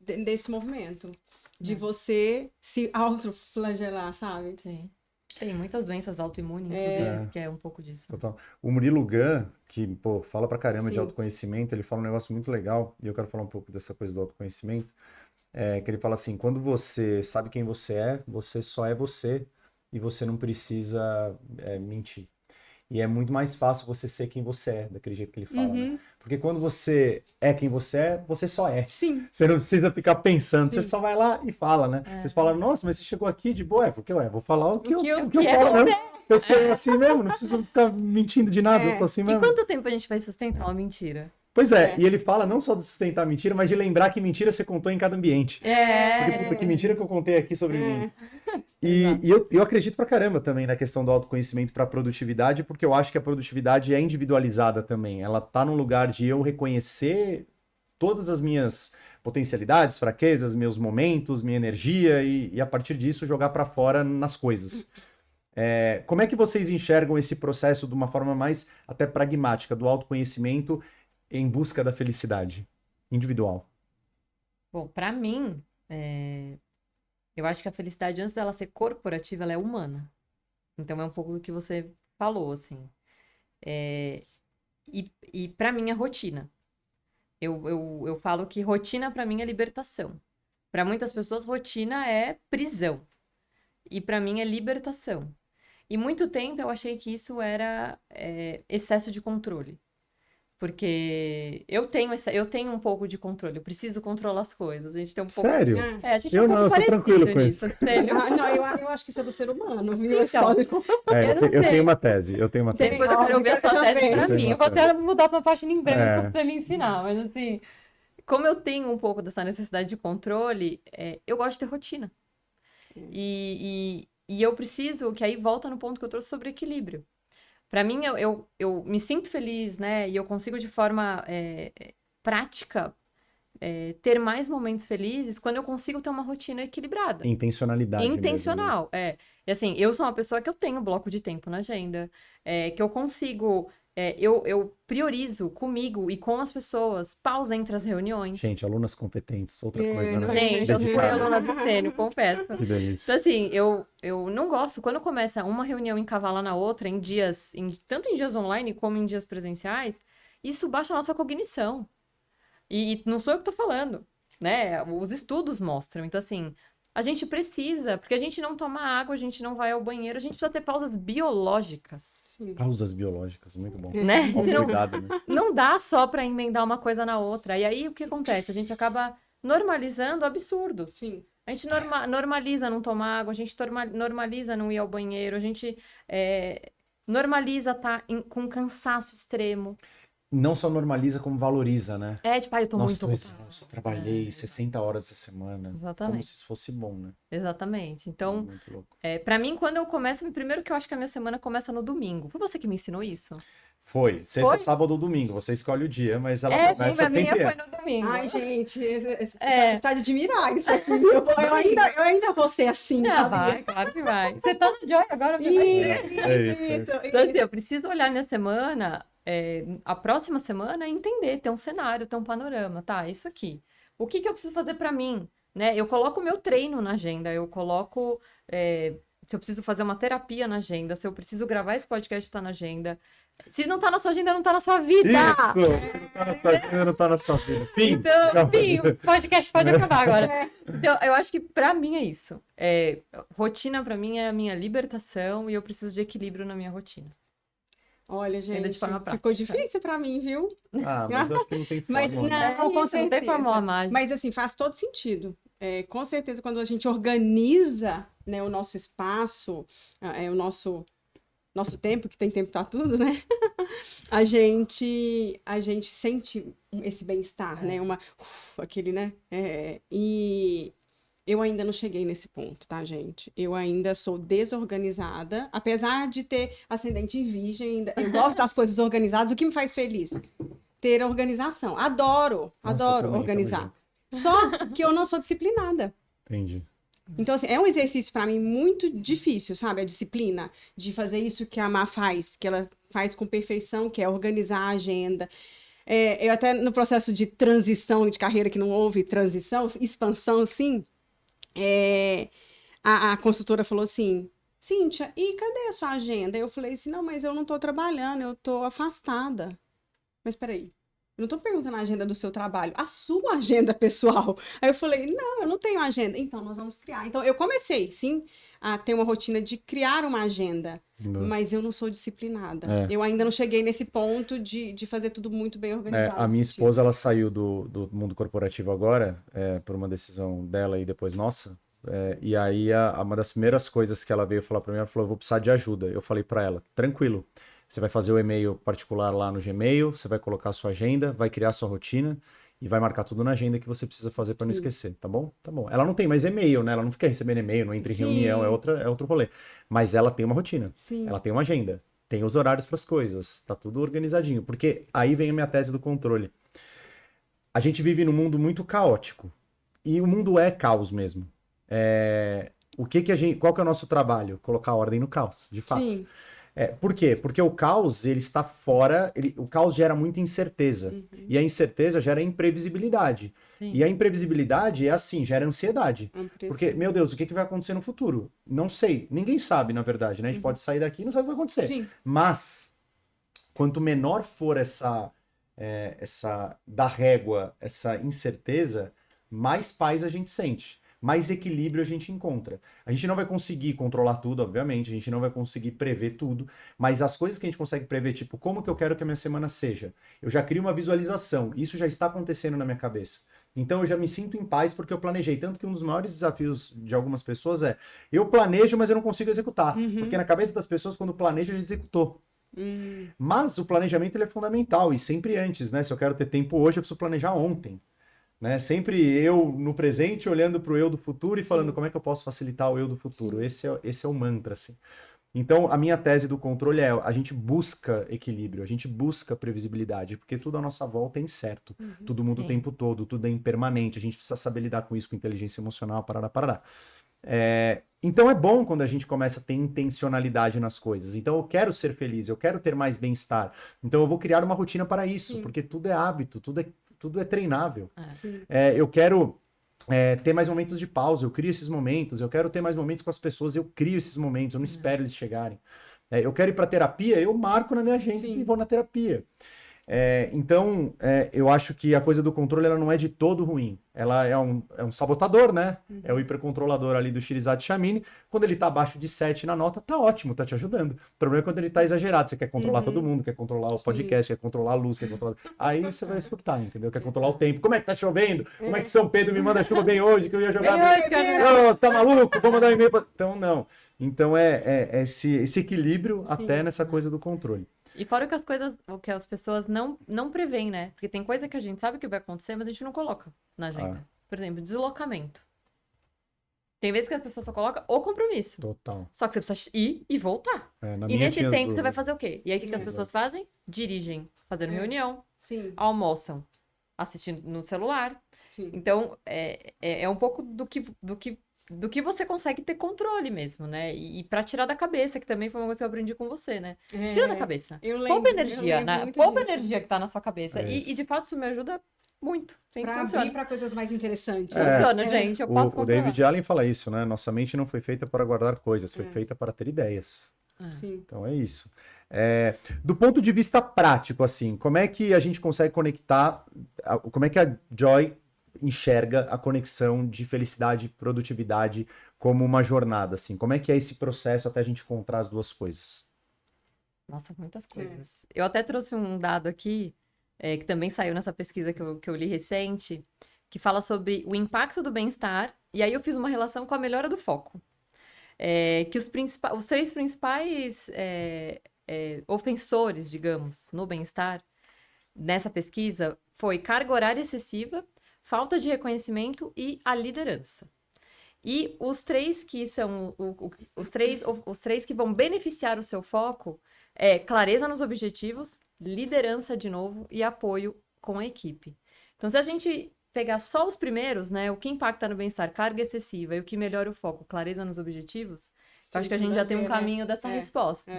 desse movimento. De você se autoflagelar, sabe? Sim. Tem muitas doenças autoimunes, inclusive, que é um pouco disso. Total. O Murilo Gun, que, pô, fala pra caramba de Sim. autoconhecimento, ele fala um negócio muito legal, e eu quero falar um pouco dessa coisa do autoconhecimento, que ele fala assim, quando você sabe quem você só é você, e você não precisa mentir. E é muito mais fácil você ser quem você é, daquele jeito que ele fala, né? Porque quando você é quem você só é. Sim. Você não precisa ficar pensando, você só vai lá e fala, né? Vocês falaram, nossa, mas você chegou aqui de boa, porque vou falar o que eu falo mesmo. Eu sou assim mesmo, não preciso ficar mentindo de nada, eu tô assim mesmo. E quanto tempo a gente vai sustentar uma mentira? Pois e ele fala não só de sustentar a mentira, mas de lembrar que mentira você contou em cada ambiente. Porque, puta, que mentira que eu contei aqui sobre mim. E eu acredito pra caramba também na questão do autoconhecimento pra produtividade, porque eu acho que a produtividade é individualizada também. Ela tá num lugar de eu reconhecer todas as minhas potencialidades, fraquezas, meus momentos, minha energia, e a partir disso jogar pra fora nas coisas. Como é que vocês enxergam esse processo de uma forma mais até pragmática, do autoconhecimento em busca da felicidade individual? Bom, pra mim, eu acho que a felicidade, antes dela ser corporativa, ela é humana. Então, é um pouco do que você falou, assim. E pra mim, é rotina. Eu falo que rotina, pra mim, é libertação. Pra muitas pessoas, rotina é prisão. E pra mim, é libertação. E muito tempo, eu achei que isso era excesso de controle. Porque eu tenho um pouco de controle, eu preciso controlar as coisas. A gente tem um pouco. Sério? A gente é um pouco eu sou tranquilo com nisso. isso. Sério? Não, eu acho que isso é do ser humano, viu? Então, eu tenho uma tese. Depois eu quero ouvir a sua tese pra mim. Eu vou até mudar pra página em breve pra você me ensinar. Mas assim, como eu tenho um pouco dessa necessidade de controle, eu gosto de ter rotina. E eu preciso, que aí volta no ponto que eu trouxe sobre equilíbrio. Pra mim, eu me sinto feliz, né? E eu consigo, de forma prática, ter mais momentos felizes quando eu consigo ter uma rotina equilibrada. Intencionalidade. Intencional, E assim, eu sou uma pessoa que eu tenho bloco de tempo na agenda, que eu consigo... eu priorizo comigo e com as pessoas pausa entre as reuniões. Gente, alunas competentes, outra coisa, né? Gente, eu fui aluna de Stênio, confesso. Que delícia. Então, assim, eu não gosto, quando começa uma reunião encavala na outra, tanto em dias online como em dias presenciais, isso baixa a nossa cognição. E não sou eu que tô falando, né? Os estudos mostram. Então, assim, a gente precisa, porque a gente não toma água, a gente não vai ao banheiro, a gente precisa ter pausas biológicas. Pausas biológicas, muito bom. Né? Cuidado, né? Não dá só pra emendar uma coisa na outra. E aí, o que acontece? A gente acaba normalizando absurdos. Sim. A gente normaliza não tomar água, a gente normaliza não ir ao banheiro, a gente normaliza estar com cansaço extremo. Não só normaliza, como valoriza, né? Tipo, eu tô Nossa, muito exausto, trabalhei 60 horas essa semana. Exatamente. Como se isso fosse bom, né? Exatamente. Então, Muito louco. pra mim, quando eu começo, primeiro que eu acho que a minha semana começa no domigo. Foi você que me ensinou isso? Foi. Sexta, Foi? sábado ou domingo. Você escolhe o dia, mas ela começa pra mim sempre foi antes. no domingo. Ai, gente, tá de admirar isso aqui. Eu ainda vou ser assim, sabe? Vai, claro que vai. Você tá no Joy agora, Isso, isso. Então, assim, eu preciso olhar minha semana, a próxima semana, e entender, ter um cenário, ter um panorama, tá? Isso aqui. o que eu preciso fazer pra mim, né? Eu coloco o meu treino na agenda, eu coloco se eu preciso fazer uma terapia na agenda, se eu preciso gravar esse podcast, tá na agenda. Se não tá na sua agenda, não tá na sua vida. Isso! Se não tá na sua agenda, não tá na sua vida. Fim! Então, enfim, o podcast pode acabar agora. Então, eu acho que pra mim é isso. Rotina pra mim é a minha libertação e eu preciso de equilíbrio na minha rotina. Olha, gente, de forma ficou prática. difícil pra mim, viu? Ah, mas eu acho que não tem Mas fórmula, né? não, com Não certeza. tem fórmula mágica. Mas assim, faz todo sentido. Com certeza, quando a gente organiza, né, o nosso espaço, o nosso tempo, que tem tempo pra tudo, né? A gente sente esse bem-estar, né? Aquele, né? E eu ainda não cheguei nesse ponto, tá, gente? Eu ainda sou desorganizada, apesar de ter ascendente em virgem, eu gosto das coisas organizadas. O que me faz feliz? Ter organização. Adoro Nossa, eu também, organizar. tamo Só que eu não sou disciplinada. Entendi. Então, assim, é um exercício para mim muito difícil, sabe? A disciplina de fazer isso que a Má faz, que ela faz com perfeição, que é organizar a agenda. Eu até no processo de transição de carreira, que não houve transição, expansão, assim, a consultora falou assim, Cíntia, e cadê a sua agenda? Eu falei assim, não, mas eu não estou trabalhando, eu estou afastada. Mas peraí, eu não estou perguntando a agenda do seu trabalho, a sua agenda pessoal. Aí eu falei, não, eu não tenho agenda. Então, nós vamos criar. Então, eu comecei, sim, a ter uma rotina de criar uma agenda, mas eu não sou disciplinada. Eu ainda não cheguei nesse ponto de fazer tudo muito bem organizado. A minha esposa, ela saiu do mundo corporativo agora, por uma decisão dela e depois nossa. E aí, uma das primeiras coisas que ela veio falar pra mim, ela falou, eu vou precisar de ajuda. Eu falei pra ela, tranquilo. Você vai fazer o e-mail particular lá no Gmail, você vai colocar a sua agenda, vai criar a sua rotina e vai marcar tudo na agenda que você precisa fazer para não esquecer, tá bom? Tá bom. Ela não tem mais e-mail, né? Ela não fica recebendo e-mail, não entra em reunião, é outro rolê. Mas ela tem uma rotina, ela tem uma agenda, tem os horários para as coisas, tá tudo organizadinho. Porque aí vem a minha tese do controle. A gente vive num mundo muito caótico e o mundo é caos mesmo. Qual que é o nosso trabalho? Colocar ordem no caos, de fato. Sim. Por quê? Porque o caos, ele está fora, o caos gera muita incerteza. E a incerteza gera imprevisibilidade. Sim. E a imprevisibilidade é assim, gera ansiedade. Porque, meu Deus, o que vai acontecer no futuro? Não sei. Ninguém sabe, na verdade, né? A gente pode sair daqui e não sabe o que vai acontecer. Sim. Mas, quanto menor for da régua, essa incerteza, mais paz a gente sente. Mais equilíbrio a gente encontra. A gente não vai conseguir controlar tudo, obviamente, a gente não vai conseguir prever tudo, mas as coisas que a gente consegue prever, tipo, como que eu quero que a minha semana seja? Eu já crio uma visualização, isso já está acontecendo na minha cabeça. Então eu já me sinto em paz porque eu planejei. Tanto que um dos maiores desafios de algumas pessoas eu planejo, mas eu não consigo executar. Porque na cabeça das pessoas, quando planeja, já executou. Mas o planejamento ele é fundamental, e sempre antes, né? Se eu quero ter tempo hoje, eu preciso planejar ontem. Né? Sempre eu no presente olhando para o eu do futuro e falando como é que eu posso facilitar o eu do futuro. Esse é o mantra, assim. Então, a minha tese do controle a gente busca equilíbrio, a gente busca previsibilidade, porque tudo à nossa volta é incerto. Tudo muda o tempo todo, tudo é impermanente, a gente precisa saber lidar com isso, com inteligência emocional, parará. Então é bom quando a gente começa a ter intencionalidade nas coisas. Então eu quero ser feliz, eu quero ter mais bem-estar. Então eu vou criar uma rotina para isso, porque tudo é hábito, tudo é treinável. Eu quero ter mais momentos de pausa, eu crio esses momentos. Eu quero ter mais momentos com as pessoas, eu crio esses momentos, eu não espero eles chegarem. Eu quero ir para terapia, eu marco na minha agenda e vou na terapia. Então, eu acho que a coisa do controle ela não é de todo ruim. Ela é um sabotador, né? É o hipercontrolador ali do Shirizade Chamini. Quando ele tá abaixo de 7 na nota, tá ótimo, tá te ajudando. O problema é quando ele tá exagerado. Você quer controlar todo mundo, quer controlar o podcast, quer controlar a luz, quer controlar... Aí você vai surtar, entendeu? Quer controlar o tempo. Como é que tá chovendo? Como é que São Pedro me manda chuva bem hoje, que eu ia jogar... Tá maluco? Vou mandar um e-mail pra... Então, não. Então, esse equilíbrio até nessa coisa do controle. E fora o que as pessoas não preveem, né? Porque tem coisa que a gente sabe que vai acontecer, mas a gente não coloca na agenda. Por exemplo, deslocamento. Tem vezes que a pessoa só coloca o compromisso. Total. Só que você precisa ir e voltar. E nesse tempo você vai fazer o quê? E aí o que as pessoas fazem? Dirigem, fazendo reunião, almoçam, assistindo no celular. Então, é um pouco do que você consegue ter controle mesmo, né? E pra tirar da cabeça, que também foi uma coisa que eu aprendi com você, né? Tira da cabeça. Poupa energia, né? Poupa energia que tá na sua cabeça. E de fato isso me ajuda muito. Sempre Para funciona. abrir para coisas mais interessantes. Funciona, gente. Eu posso O comprovar. David Allen fala isso, né? Nossa mente não foi feita para guardar coisas, foi feita para ter ideias. Sim. Então é isso. Do ponto de vista prático, assim, como é que a gente consegue conectar, como é que a Joy enxerga a conexão de felicidade e produtividade como uma jornada, assim? Como é que é esse processo até a gente encontrar as duas coisas? Nossa, muitas coisas. Eu até trouxe um dado aqui, que também saiu nessa pesquisa que eu li recente, que fala sobre o impacto do bem-estar, e aí eu fiz uma relação com a melhora do foco. Que os três principais ofensores, digamos, no bem-estar, nessa pesquisa, foi carga horária excessiva, falta de reconhecimento e a liderança. E os três que são os três que vão beneficiar o seu foco é clareza nos objetivos, liderança de novo e apoio com a equipe. Então, se a gente pegar só os primeiros, né, o que impacta no bem-estar, carga excessiva e o que melhora o foco, clareza nos objetivos, eu acho que a gente já tem um caminho dessa resposta,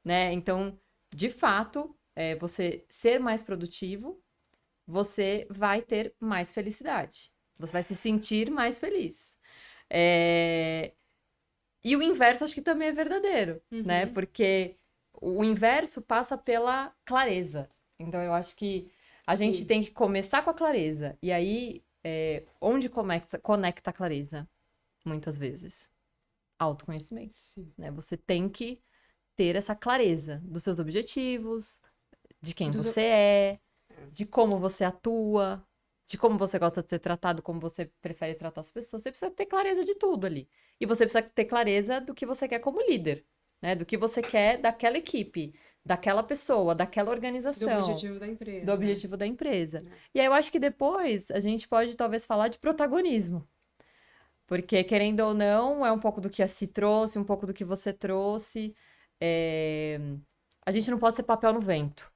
né? Então, de fato, você ser mais produtivo, você vai ter mais felicidade. Você vai se sentir mais feliz. E o inverso acho que também é verdadeiro, né? Porque o inverso passa pela clareza. Então, eu acho que a gente tem que começar com a clareza. E aí, onde conecta a clareza? Muitas vezes. Autoconhecimento. Né? Você tem que ter essa clareza dos seus objetivos, de quem você é, de como você atua, de como você gosta de ser tratado, como você prefere tratar as pessoas. Você precisa ter clareza de tudo ali. E você precisa ter clareza do que você quer como líder, né? Do que você quer daquela equipe, daquela pessoa, daquela organização. Do objetivo da empresa. Do objetivo da empresa. E aí eu acho que depois a gente pode talvez falar de protagonismo. Porque, querendo ou não, é um pouco do que a Si trouxe, um pouco do que você trouxe. A gente não pode ser papel no vento,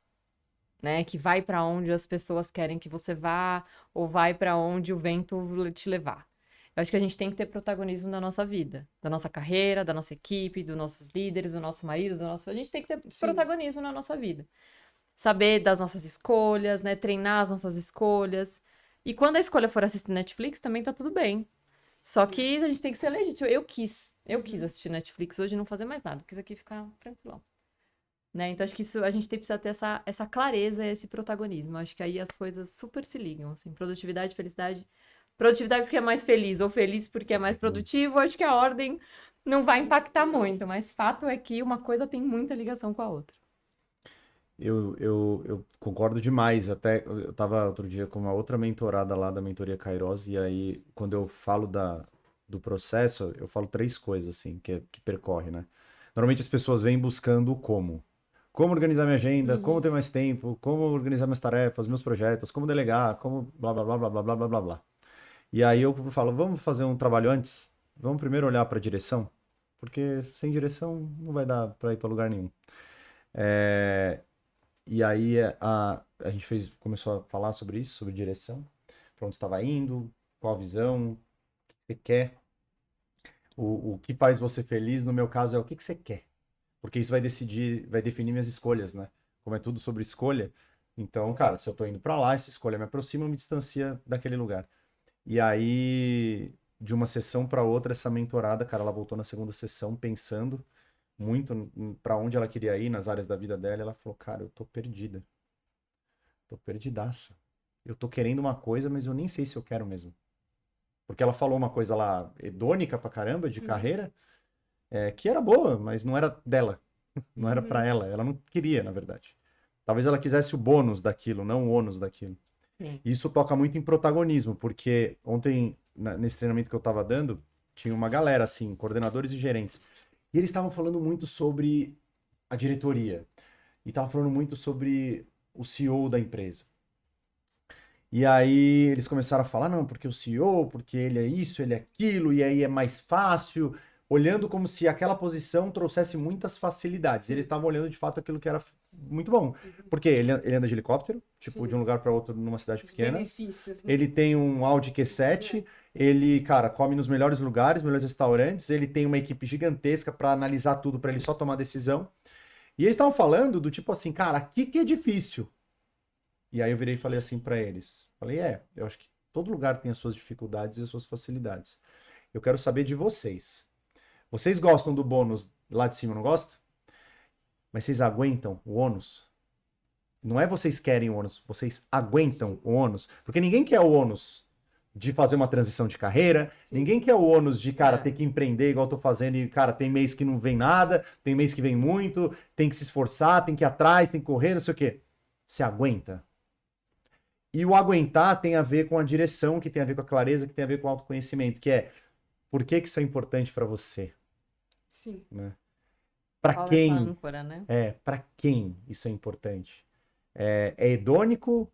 né? Que vai para onde as pessoas querem que você vá, ou vai para onde o vento te levar. Eu acho que a gente tem que ter protagonismo na nossa vida, da nossa carreira, da nossa equipe, dos nossos líderes, do nosso marido, A gente tem que ter protagonismo na nossa vida. Saber das nossas escolhas, né? Treinar as nossas escolhas. E quando a escolha for assistir Netflix, também tá tudo bem. Só que a gente tem que ser legítimo. Eu quis assistir Netflix hoje e não fazer mais nada. Quis aqui ficar tranquilão. Né? Então, acho que isso, a gente precisa ter essa clareza, esse protagonismo. Acho que aí as coisas super se ligam, assim. Produtividade, felicidade. Produtividade porque é mais feliz, ou feliz porque é mais produtivo. Acho que a ordem não vai impactar muito. Mas fato é que uma coisa tem muita ligação com a outra. Eu concordo demais. Até eu estava outro dia com uma outra mentorada lá da mentoria Kairos, e aí, quando eu falo do processo, eu falo três coisas, assim, que percorre, né? Normalmente as pessoas vêm buscando o como. Como organizar minha agenda, como ter mais tempo, como organizar minhas tarefas, meus projetos, como delegar, como blá, blá, blá, blá, blá, blá, blá, blá, blá. E aí eu falo, vamos fazer um trabalho antes? Vamos primeiro olhar para a direção? Porque sem direção não vai dar para ir para lugar nenhum. E aí a gente começou a falar sobre isso, sobre direção, para onde estava indo, qual a visão, o que você quer, o que faz você feliz, no meu caso é o que você quer, porque isso vai definir minhas escolhas, né? Como é tudo sobre escolha, então, cara, se eu tô indo para lá, essa escolha me aproxima ou me distancia daquele lugar. E aí, de uma sessão para outra, essa mentorada, cara, ela voltou na segunda sessão pensando muito para onde ela queria ir nas áreas da vida dela, ela falou, cara, eu tô perdida. Tô perdidaça. Eu tô querendo uma coisa, mas eu nem sei se eu quero mesmo. Porque ela falou uma coisa lá hedônica pra caramba, de carreira, que era boa, mas não era dela. Não era pra ela. Ela não queria, na verdade. Talvez ela quisesse o bônus daquilo, não o ônus daquilo. Sim. Isso toca muito em protagonismo, porque ontem, nesse treinamento que eu tava dando, tinha uma galera, assim, coordenadores e gerentes. E eles estavam falando muito sobre a diretoria. E estavam falando muito sobre o CEO da empresa. E aí eles começaram a falar, não, porque o CEO, porque ele é isso, ele é aquilo, e aí é mais fácil, olhando como se aquela posição trouxesse muitas facilidades. E eles estavam olhando de fato aquilo que era muito bom. Porque ele anda de helicóptero, tipo, de um lugar para outro numa cidade pequena. Benefícios, né? Ele tem um Audi Q7, ele, cara, come nos melhores lugares, melhores restaurantes, ele tem uma equipe gigantesca para analisar tudo, para ele só tomar decisão. E eles estavam falando do tipo assim, cara, aqui que é difícil. E aí eu virei e falei assim pra eles. Falei, eu acho que todo lugar tem as suas dificuldades e as suas facilidades. Eu quero saber de vocês. Vocês gostam do bônus lá de cima, não gostam? Mas vocês aguentam o ônus? Não é vocês querem o ônus, vocês aguentam o ônus. Porque ninguém quer o ônus de fazer uma transição de carreira, ninguém quer o ônus de, cara, ter que empreender igual eu tô fazendo e, cara, tem mês que não vem nada, tem mês que vem muito, tem que se esforçar, tem que ir atrás, tem que correr, não sei o quê. Você aguenta? E o aguentar tem a ver com a direção, que tem a ver com a clareza, que tem a ver com o autoconhecimento, que é, por que que isso é importante pra você? Sim. Né? Para Qual é quem? essa âncora, né? Para quem isso é importante? É hedônico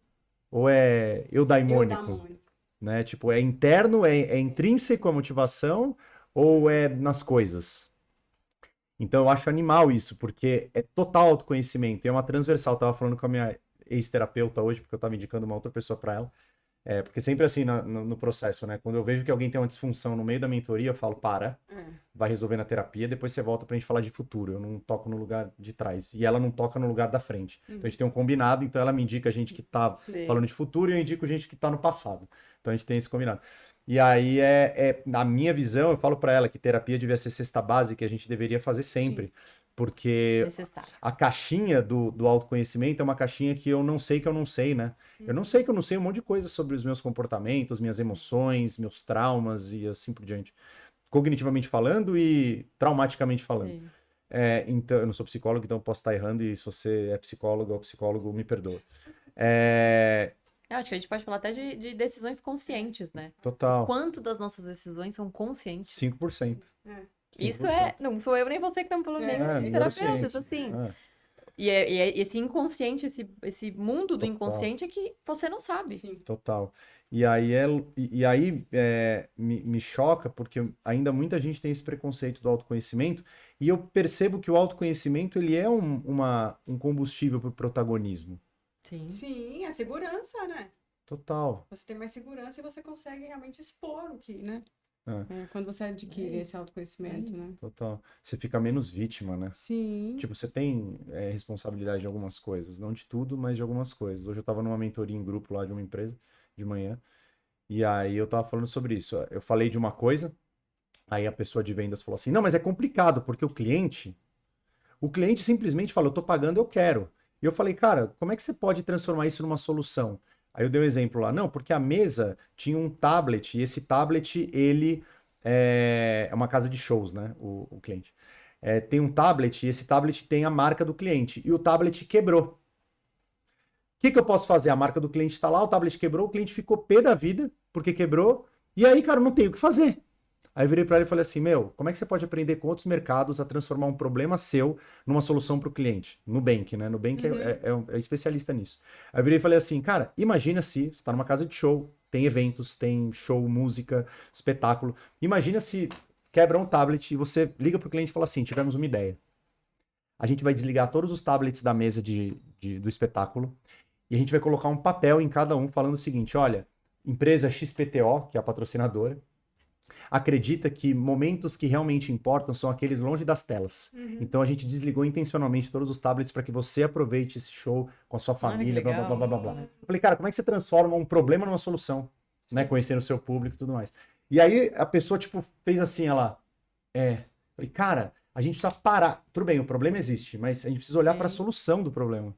ou é eudaimônico? Eudaimônico. Né? Tipo, é interno, é intrínseco a motivação ou é nas coisas? Então eu acho animal isso, porque é total autoconhecimento, é uma transversal. Eu tava falando com a minha ex-terapeuta hoje, porque eu tava indicando uma outra pessoa para ela. Porque sempre assim no processo, né? Quando eu vejo que alguém tem uma disfunção no meio da mentoria, eu falo, vai resolver na terapia, depois você volta pra gente falar de futuro. Eu não toco no lugar de trás. E ela não toca no lugar da frente. Então a gente tem um combinado, então ela me indica gente que tá falando de futuro e eu indico gente que tá no passado. Então a gente tem esse combinado. E aí, na minha visão, eu falo pra ela que terapia devia ser cesta básica que a gente deveria fazer sempre. Porque Necessário. a caixinha do autoconhecimento é uma caixinha que eu não sei, né? Eu não sei que eu não sei um monte de coisa sobre os meus comportamentos, minhas emoções, meus traumas e assim por diante. Cognitivamente falando e traumaticamente falando. Sim. Então, eu não sou psicólogo, então eu posso estar errando e se você é psicólogo ou psicólogo, me perdoa. Eu acho que a gente pode falar até de decisões conscientes, né? Total. Quanto das nossas decisões são conscientes? 5%. Isso é... Não sou eu nem você que estamos falando, nem terapeutas, assim. E esse inconsciente, esse mundo do inconsciente é que você não sabe. Sim. Total. E aí, me choca porque ainda muita gente tem esse preconceito do autoconhecimento e eu percebo que o autoconhecimento ele é um combustível para o protagonismo. Sim. Sim, a segurança, né? Total. Você tem mais segurança e você consegue realmente expor o que, né? Quando você adquire esse autoconhecimento, né? Total. Você fica menos vítima, né? Sim. Tipo, você tem responsabilidade de algumas coisas. Não de tudo, mas de algumas coisas. Hoje eu tava numa mentoria em grupo lá de uma empresa, de manhã. E aí eu tava falando sobre isso. Eu falei de uma coisa, aí a pessoa de vendas falou assim, não, mas é complicado, porque o cliente simplesmente falou, eu tô pagando, eu quero. E eu falei, cara, como é que você pode transformar isso numa solução? Aí eu dei um exemplo lá, não, porque a mesa tinha um tablet, e esse tablet, ele é uma casa de shows, né, o cliente. Tem um tablet, e esse tablet tem a marca do cliente, e o tablet quebrou. O que eu posso fazer? A marca do cliente está lá, o tablet quebrou, o cliente ficou pé da vida, porque quebrou, e aí, cara, não tem o que fazer. Aí eu virei para ele e falei assim, como é que você pode aprender com outros mercados a transformar um problema seu numa solução para o cliente? Nubank, né? Nubank é especialista nisso. Aí eu virei e falei assim, cara, imagina se você está numa casa de show, tem eventos, tem show, música, espetáculo. Imagina se quebra um tablet e você liga para o cliente e fala assim, tivemos uma ideia. A gente vai desligar todos os tablets da mesa do espetáculo e a gente vai colocar um papel em cada um falando o seguinte, olha, empresa XPTO, que é a patrocinadora, acredita que momentos que realmente importam são aqueles longe das telas. Então a gente desligou intencionalmente todos os tablets para que você aproveite esse show com a sua família, blá, blá, blá, blá, blá. Eu falei, cara, como é que você transforma um problema numa solução? Né? Conhecendo o seu público e tudo mais. E aí a pessoa, tipo, fez assim, ela... Falei, cara, a gente precisa parar. Tudo bem, o problema existe, mas a gente precisa olhar para a solução do problema.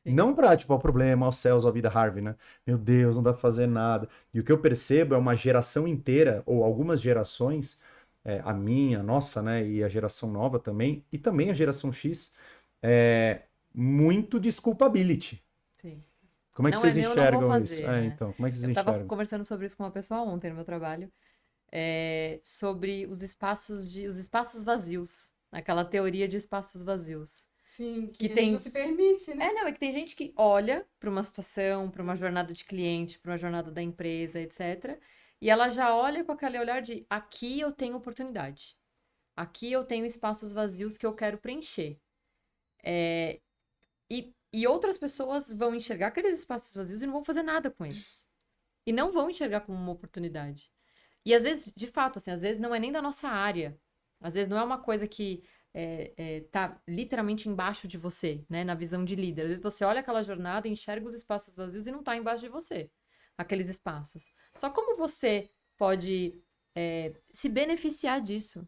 Não pra, tipo, o problema, aos céus, a vida Harvey, né? Meu Deus, não dá pra fazer nada. E o que eu percebo é uma geração inteira, ou algumas gerações, a minha, a nossa, né? E a geração nova também, e também a geração X, muito desculpability. Sim. Como é que Não vocês é meu, não vou enxergam fazer, isso? né? Então, como é que vocês Eu tava enxergam? conversando sobre isso com uma pessoa ontem no meu trabalho, sobre os espaços vazios, aquela teoria de espaços vazios. Sim, Que a gente tem- não se permite, né? É que tem gente que olha para uma situação, para uma jornada de cliente, para uma jornada da empresa, etc. E ela já olha com aquele olhar de aqui eu tenho oportunidade. Aqui eu tenho espaços vazios que eu quero preencher. E outras pessoas vão enxergar aqueles espaços vazios e não vão fazer nada com eles. E não vão enxergar como uma oportunidade. E às vezes, de fato, assim, às vezes não é nem da nossa área. Às vezes não é uma coisa que tá literalmente embaixo de você, né? Na visão de líder. Às vezes você olha aquela jornada, enxerga os espaços vazios e não tá embaixo de você, aqueles espaços. Só como você pode se beneficiar disso?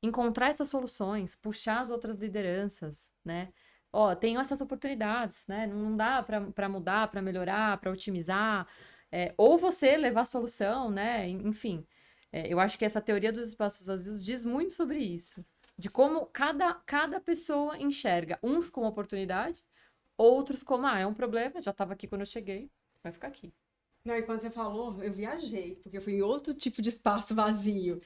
Encontrar essas soluções, puxar as outras lideranças, né? Ó, tenho essas oportunidades, né? Não dá para mudar, para melhorar, para otimizar. Ou você levar a solução, né? Enfim, eu acho que essa teoria dos espaços vazios diz muito sobre isso. De como cada pessoa enxerga, uns como oportunidade, outros como, é um problema, já estava aqui quando eu cheguei, vai ficar aqui. Não, e quando você falou, eu viajei, porque eu fui em outro tipo de espaço vazio.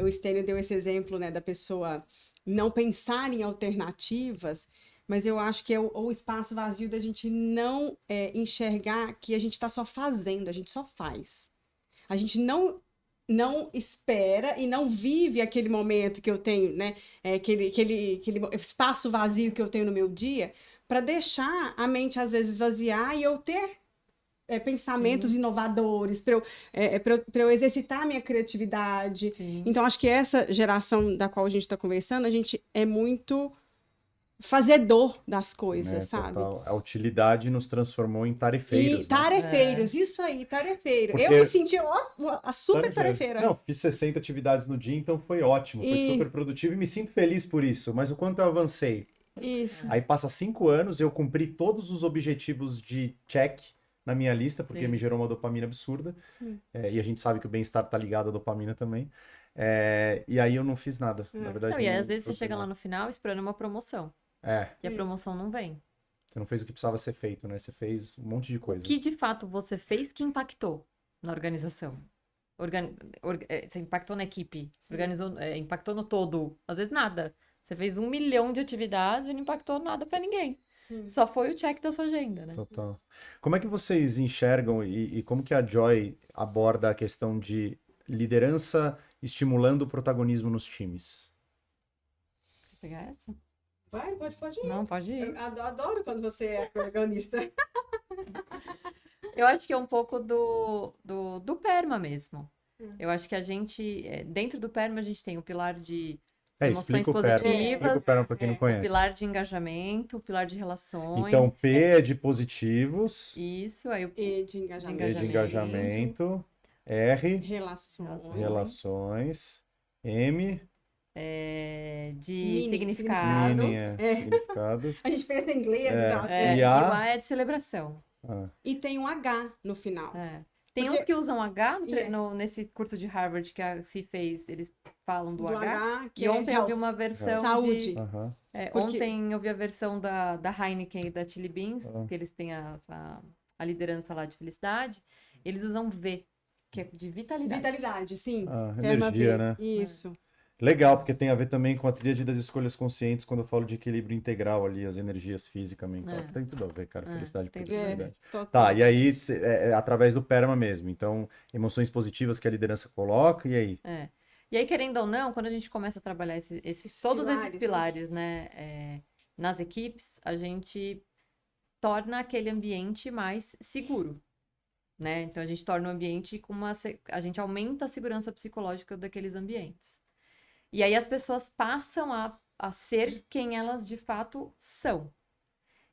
O Stênio deu esse exemplo, né, da pessoa não pensar em alternativas, mas eu acho que é o espaço vazio da gente não enxergar que a gente está só fazendo, a gente só faz. A gente não espera e não vive aquele momento que eu tenho, né, aquele espaço vazio que eu tenho no meu dia, para deixar a mente às vezes vaziar e eu ter pensamentos inovadores, para eu exercitar a minha criatividade. Sim. Então, acho que essa geração da qual a gente está conversando, a gente é muito fazedor das coisas, sabe? Total. A utilidade nos transformou em tarefeiros. E tarefeiros, isso aí, tarefeiro. Porque... Eu me senti a super tarefeira. Não, fiz 60 atividades no dia, então foi ótimo, foi super produtivo e me sinto feliz por isso. Mas o quanto eu avancei? Isso. Aí passa 5 anos, eu cumpri todos os objetivos de check na minha lista, porque me gerou uma dopamina absurda. E a gente sabe que o bem-estar tá ligado à dopamina também. E aí eu não fiz nada. Na verdade, e às vezes você chega lá no final esperando uma promoção. E a promoção não vem. Você não fez o que precisava ser feito, né? Você fez um monte de coisa. O que de fato você fez que impactou na organização? Você impactou na equipe, impactou no todo. Às vezes nada. Você fez 1 milhão de atividades e não impactou nada pra ninguém. Só foi o check da sua agenda, né? Total. Como é que vocês enxergam e como que a Joy aborda a questão de liderança estimulando o protagonismo nos times? Quer pegar essa? Vai, pode ir. Não, pode ir. Eu adoro quando você é protagonista. Eu acho que é um pouco do PERMA mesmo. Eu acho que a gente, dentro do PERMA, a gente tem o pilar de emoções positivas, explica o PERMA para quem não o conhece. pilar de engajamento, o pilar de relações. Então, P é de positivos. Isso, aí o E de engajamento. E de engajamento. R, Relações. M, de significado. significado. A gente pensa em inglês. E o A é de celebração. E tem um H no final. Tem uns que usam H nesse curso de Harvard que a Si fez, eles falam do H. Que e ontem eu vi uma versão saúde. Ontem eu vi a versão da Heineken e da Chili Beans, que eles têm a liderança lá de felicidade. Eles usam V, que é de vitalidade. Vitalidade, sim. Energia, né? Isso. Legal, porque tem a ver também com a tríade das escolhas conscientes, quando eu falo de equilíbrio integral ali, as energias física, mental. Tem tudo a ver, cara. Felicidade e produtividade. Tá, e aí, através do PERMA mesmo. Então, emoções positivas que a liderança coloca, e aí? E aí, querendo ou não, quando a gente começa a trabalhar todos esses pilares, né, nas equipes, a gente torna aquele ambiente mais seguro, né? Então, a gente torna o ambiente a gente aumenta a segurança psicológica daqueles ambientes. E aí as pessoas passam a ser quem elas de fato são.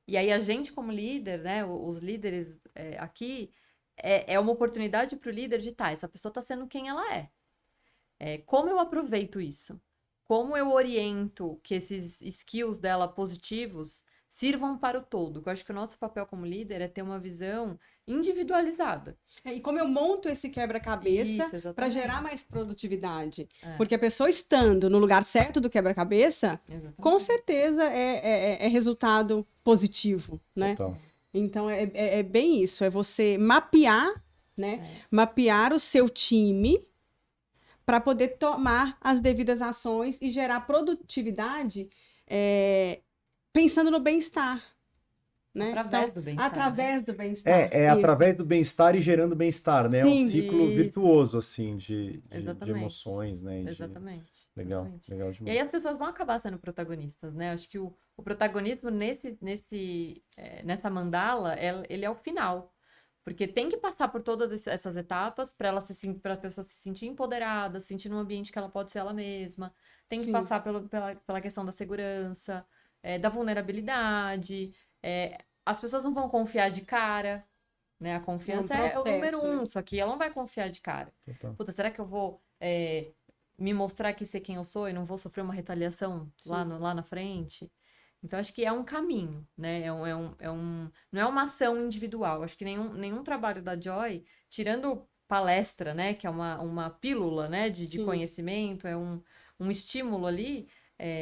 E aí a gente como líder, né, os líderes aqui, é uma oportunidade para o líder de essa pessoa está sendo quem ela é. Como eu aproveito isso? Como eu oriento que esses skills dela positivos sirvam para o todo? Eu acho que o nosso papel como líder é ter uma visão individualizada. E como eu monto esse quebra-cabeça para gerar mais produtividade. Porque a pessoa estando no lugar certo do quebra-cabeça, com certeza é resultado positivo, né? Total. Então, é bem isso. É você mapear, né? Mapear o seu time para poder tomar as devidas ações e gerar produtividade pensando no bem-estar. Né? Através do bem-estar. Através do bem-estar. Através do bem-estar e gerando bem-estar, né? Sim, é um ciclo virtuoso, assim, de emoções, né? Exatamente. Legal demais. E aí as pessoas vão acabar sendo protagonistas, né? Acho que o protagonismo nessa mandala, ele é o final. Porque tem que passar por todas essas etapas para para a pessoa se sentir empoderada, se sentir num ambiente que ela pode ser ela mesma. Tem que Sim. passar pela questão da segurança, da vulnerabilidade. As pessoas não vão confiar de cara, né? A confiança é o número processo, 1, né? só que ela não vai confiar de cara. Total. Puta, será que eu vou me mostrar que ser quem eu sou e não vou sofrer uma retaliação lá na frente? Então, acho que é um caminho, né? Não é uma ação individual. Acho que nenhum trabalho da Joy, tirando palestra, né? Que é uma pílula, né? De Sim. conhecimento, é um estímulo ali.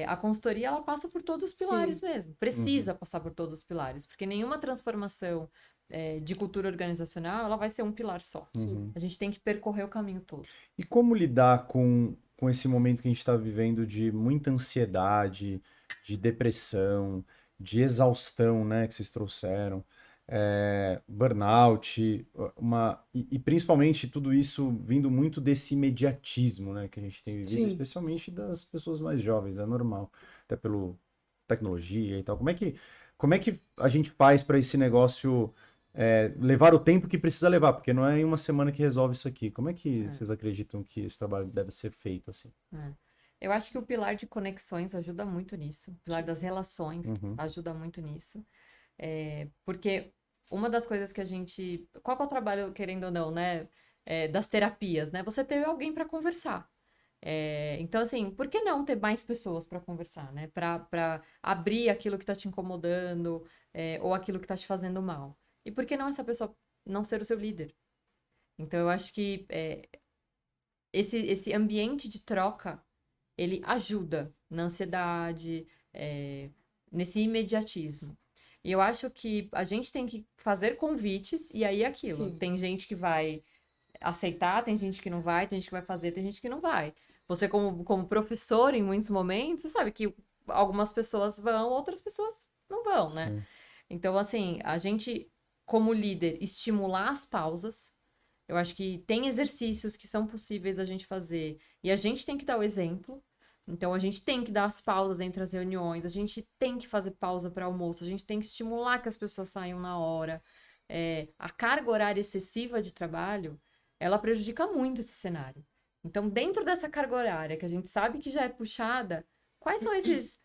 A consultoria, ela passa por todos os pilares mesmo. Precisa passar por todos os pilares. Porque nenhuma transformação de cultura organizacional, ela vai ser um pilar só. A gente tem que percorrer o caminho todo. E como lidar com esse momento que a gente está vivendo de muita ansiedade, de depressão, de exaustão, né, que vocês trouxeram, burnout, e principalmente tudo isso vindo muito desse imediatismo, né, que a gente tem vivido, Sim. especialmente das pessoas mais jovens, é normal, até pelo tecnologia e tal. Como é que a gente faz para esse negócio levar o tempo que precisa levar? Porque não é em uma semana que resolve isso aqui. Como é que vocês acreditam que esse trabalho deve ser feito assim? Eu acho que o pilar de conexões ajuda muito nisso. O pilar das relações ajuda muito nisso. Porque uma das coisas que a gente... Qual que é o trabalho, querendo ou não, né? Das terapias, né? Você ter alguém para conversar. Então, assim, por que não ter mais pessoas para conversar, né? Para abrir aquilo que está te incomodando ou aquilo que está te fazendo mal. E por que não essa pessoa não ser o seu líder? Então, eu acho que esse ambiente de troca, ele ajuda na ansiedade, nesse imediatismo. E eu acho que a gente tem que fazer convites, e aí é aquilo. Sim. Tem gente que vai aceitar, tem gente que não vai, tem gente que vai fazer, tem gente que não vai. Você, como professor, em muitos momentos, você sabe que algumas pessoas vão, outras pessoas não vão, né? Sim. Então, assim, a gente, como líder, estimular as pausas. Eu acho que tem exercícios que são possíveis a gente fazer, e a gente tem que dar o exemplo. Então, a gente tem que dar as pausas entre as reuniões, a gente tem que fazer pausa para almoço, a gente tem que estimular que as pessoas saiam na hora. A carga horária excessiva de trabalho, ela prejudica muito esse cenário. Então, dentro dessa carga horária, que a gente sabe que já é puxada, quais são esses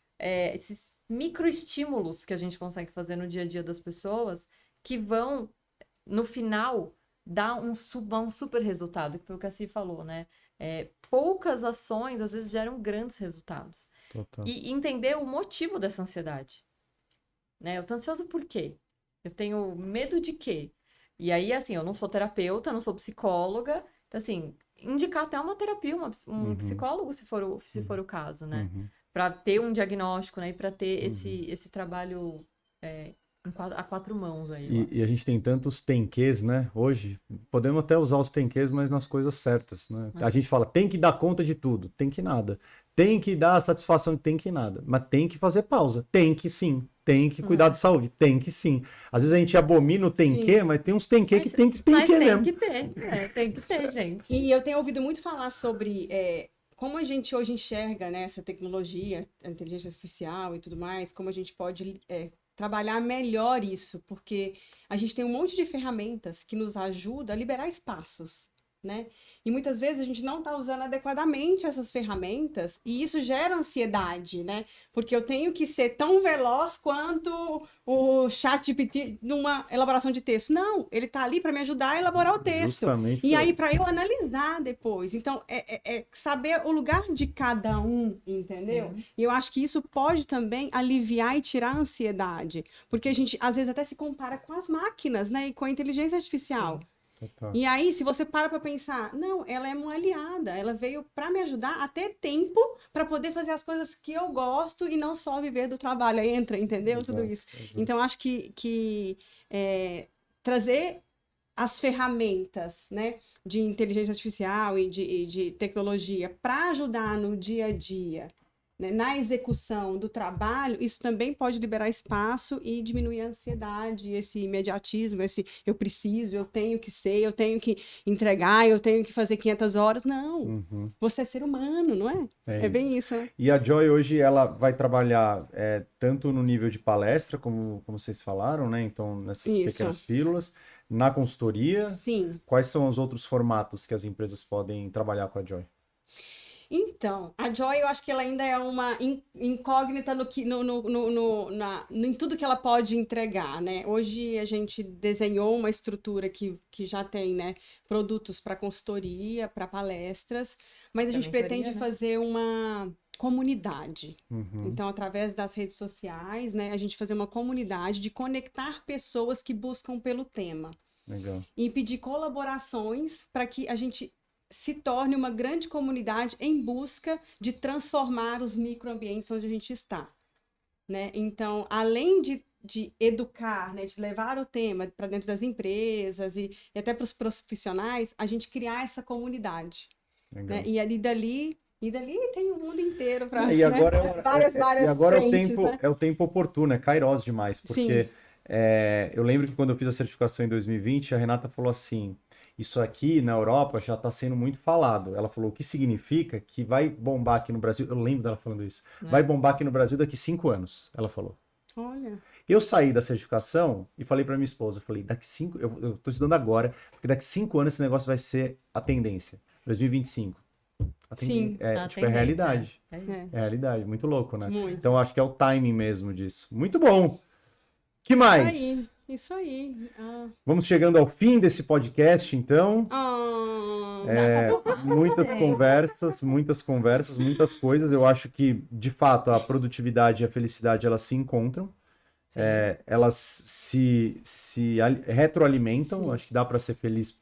microestímulos que a gente consegue fazer no dia a dia das pessoas que vão, no final, dar um super resultado, que foi o que a Cí falou, né? Poucas ações, às vezes, geram grandes resultados. Total. E entender o motivo dessa ansiedade. Né? Eu tô ansioso por quê? Eu tenho medo de quê? E aí, assim, eu não sou terapeuta, não sou psicóloga. Então, assim, indicar até uma terapia, um psicólogo, se for o caso, né? Para ter um diagnóstico, né? E para ter esse trabalho a quatro mãos aí. E a gente tem tantos tenquês, né? Hoje, podemos até usar os tenquês, mas nas coisas certas, né? A gente fala, tem que dar conta de tudo. Tem que nada. Tem que dar a satisfação, tem que nada. Mas tem que fazer pausa. Tem que sim. Tem que cuidar de saúde. Tem que sim. Às vezes a gente abomina o tenquê, mas tem uns tenquê que tem que Mas tem mesmo. que ter. Tem que ter, gente. E eu tenho ouvido muito falar sobre como a gente hoje enxerga, né, essa tecnologia, a inteligência artificial e tudo mais, como a gente pode trabalhar melhor isso, porque a gente tem um monte de ferramentas que nos ajudam a liberar espaços, né? E muitas vezes a gente não está usando adequadamente essas ferramentas e isso gera ansiedade, né? Porque eu tenho que ser tão veloz quanto o ChatGPT numa elaboração de texto. Não, ele está ali para me ajudar a elaborar o texto. Justamente E por aí isso. para eu analisar depois. Então, saber o lugar de cada um, entendeu? E eu acho que isso pode também aliviar e tirar a ansiedade. Porque a gente, às vezes, até se compara com as máquinas, né? E com a inteligência artificial. Total. E aí, se você para pensar, não, ela é uma aliada, ela veio para me ajudar a ter tempo para poder fazer as coisas que eu gosto e não só viver do trabalho. Aí entra, entendeu? Exato, Tudo isso. exato. Então, acho que trazer as ferramentas, né, de inteligência artificial e de tecnologia para ajudar no dia a dia, né, na execução do trabalho, isso também pode liberar espaço e diminuir a ansiedade, esse imediatismo, esse eu preciso, eu tenho que ser, eu tenho que entregar, eu tenho que fazer 500 horas. Não, você é ser humano, não é? É bem isso, né? E a Joy hoje, ela vai trabalhar tanto no nível de palestra, como vocês falaram, né? Então, nessas pequenas pílulas, na consultoria. Sim. Quais são os outros formatos que as empresas podem trabalhar com a Joy? Então, a Joy, eu acho que ela ainda é uma incógnita em tudo que ela pode entregar, né? Hoje a gente desenhou uma estrutura que já tem, né, produtos para consultoria, para palestras, mas a gente pretende fazer uma comunidade. Então, através das redes sociais, né, a gente fazer uma comunidade de conectar pessoas que buscam pelo tema. Legal. E pedir colaborações para que a gente se torne uma grande comunidade em busca de transformar os microambientes onde a gente está, né? Então, além de educar, né, de levar o tema para dentro das empresas e até para os profissionais, a gente criar essa comunidade, né? E dali tem o mundo inteiro para e agora, né? várias e agora frentes, né? É o tempo oportuno, é Kairos demais, porque eu lembro que quando eu fiz a certificação em 2020, a Renata falou assim, isso aqui na Europa já está sendo muito falado. Ela falou, o que significa que vai bombar aqui no Brasil, eu lembro dela falando isso, vai bombar aqui no Brasil daqui 5 anos, ela falou. Olha. Eu saí da certificação e falei para minha esposa, eu estou estudando agora, porque daqui 5 anos esse negócio vai ser a tendência, 2025. Sim. É realidade. É realidade, muito louco, né? Muito. Então acho que é o timing mesmo disso. Muito bom. Que mais? Isso aí. Vamos chegando ao fim desse podcast, então. Muitas conversas, muitas coisas. Eu acho que, de fato, a produtividade e a felicidade, elas se encontram. Elas se retroalimentam. Acho que dá para ser feliz,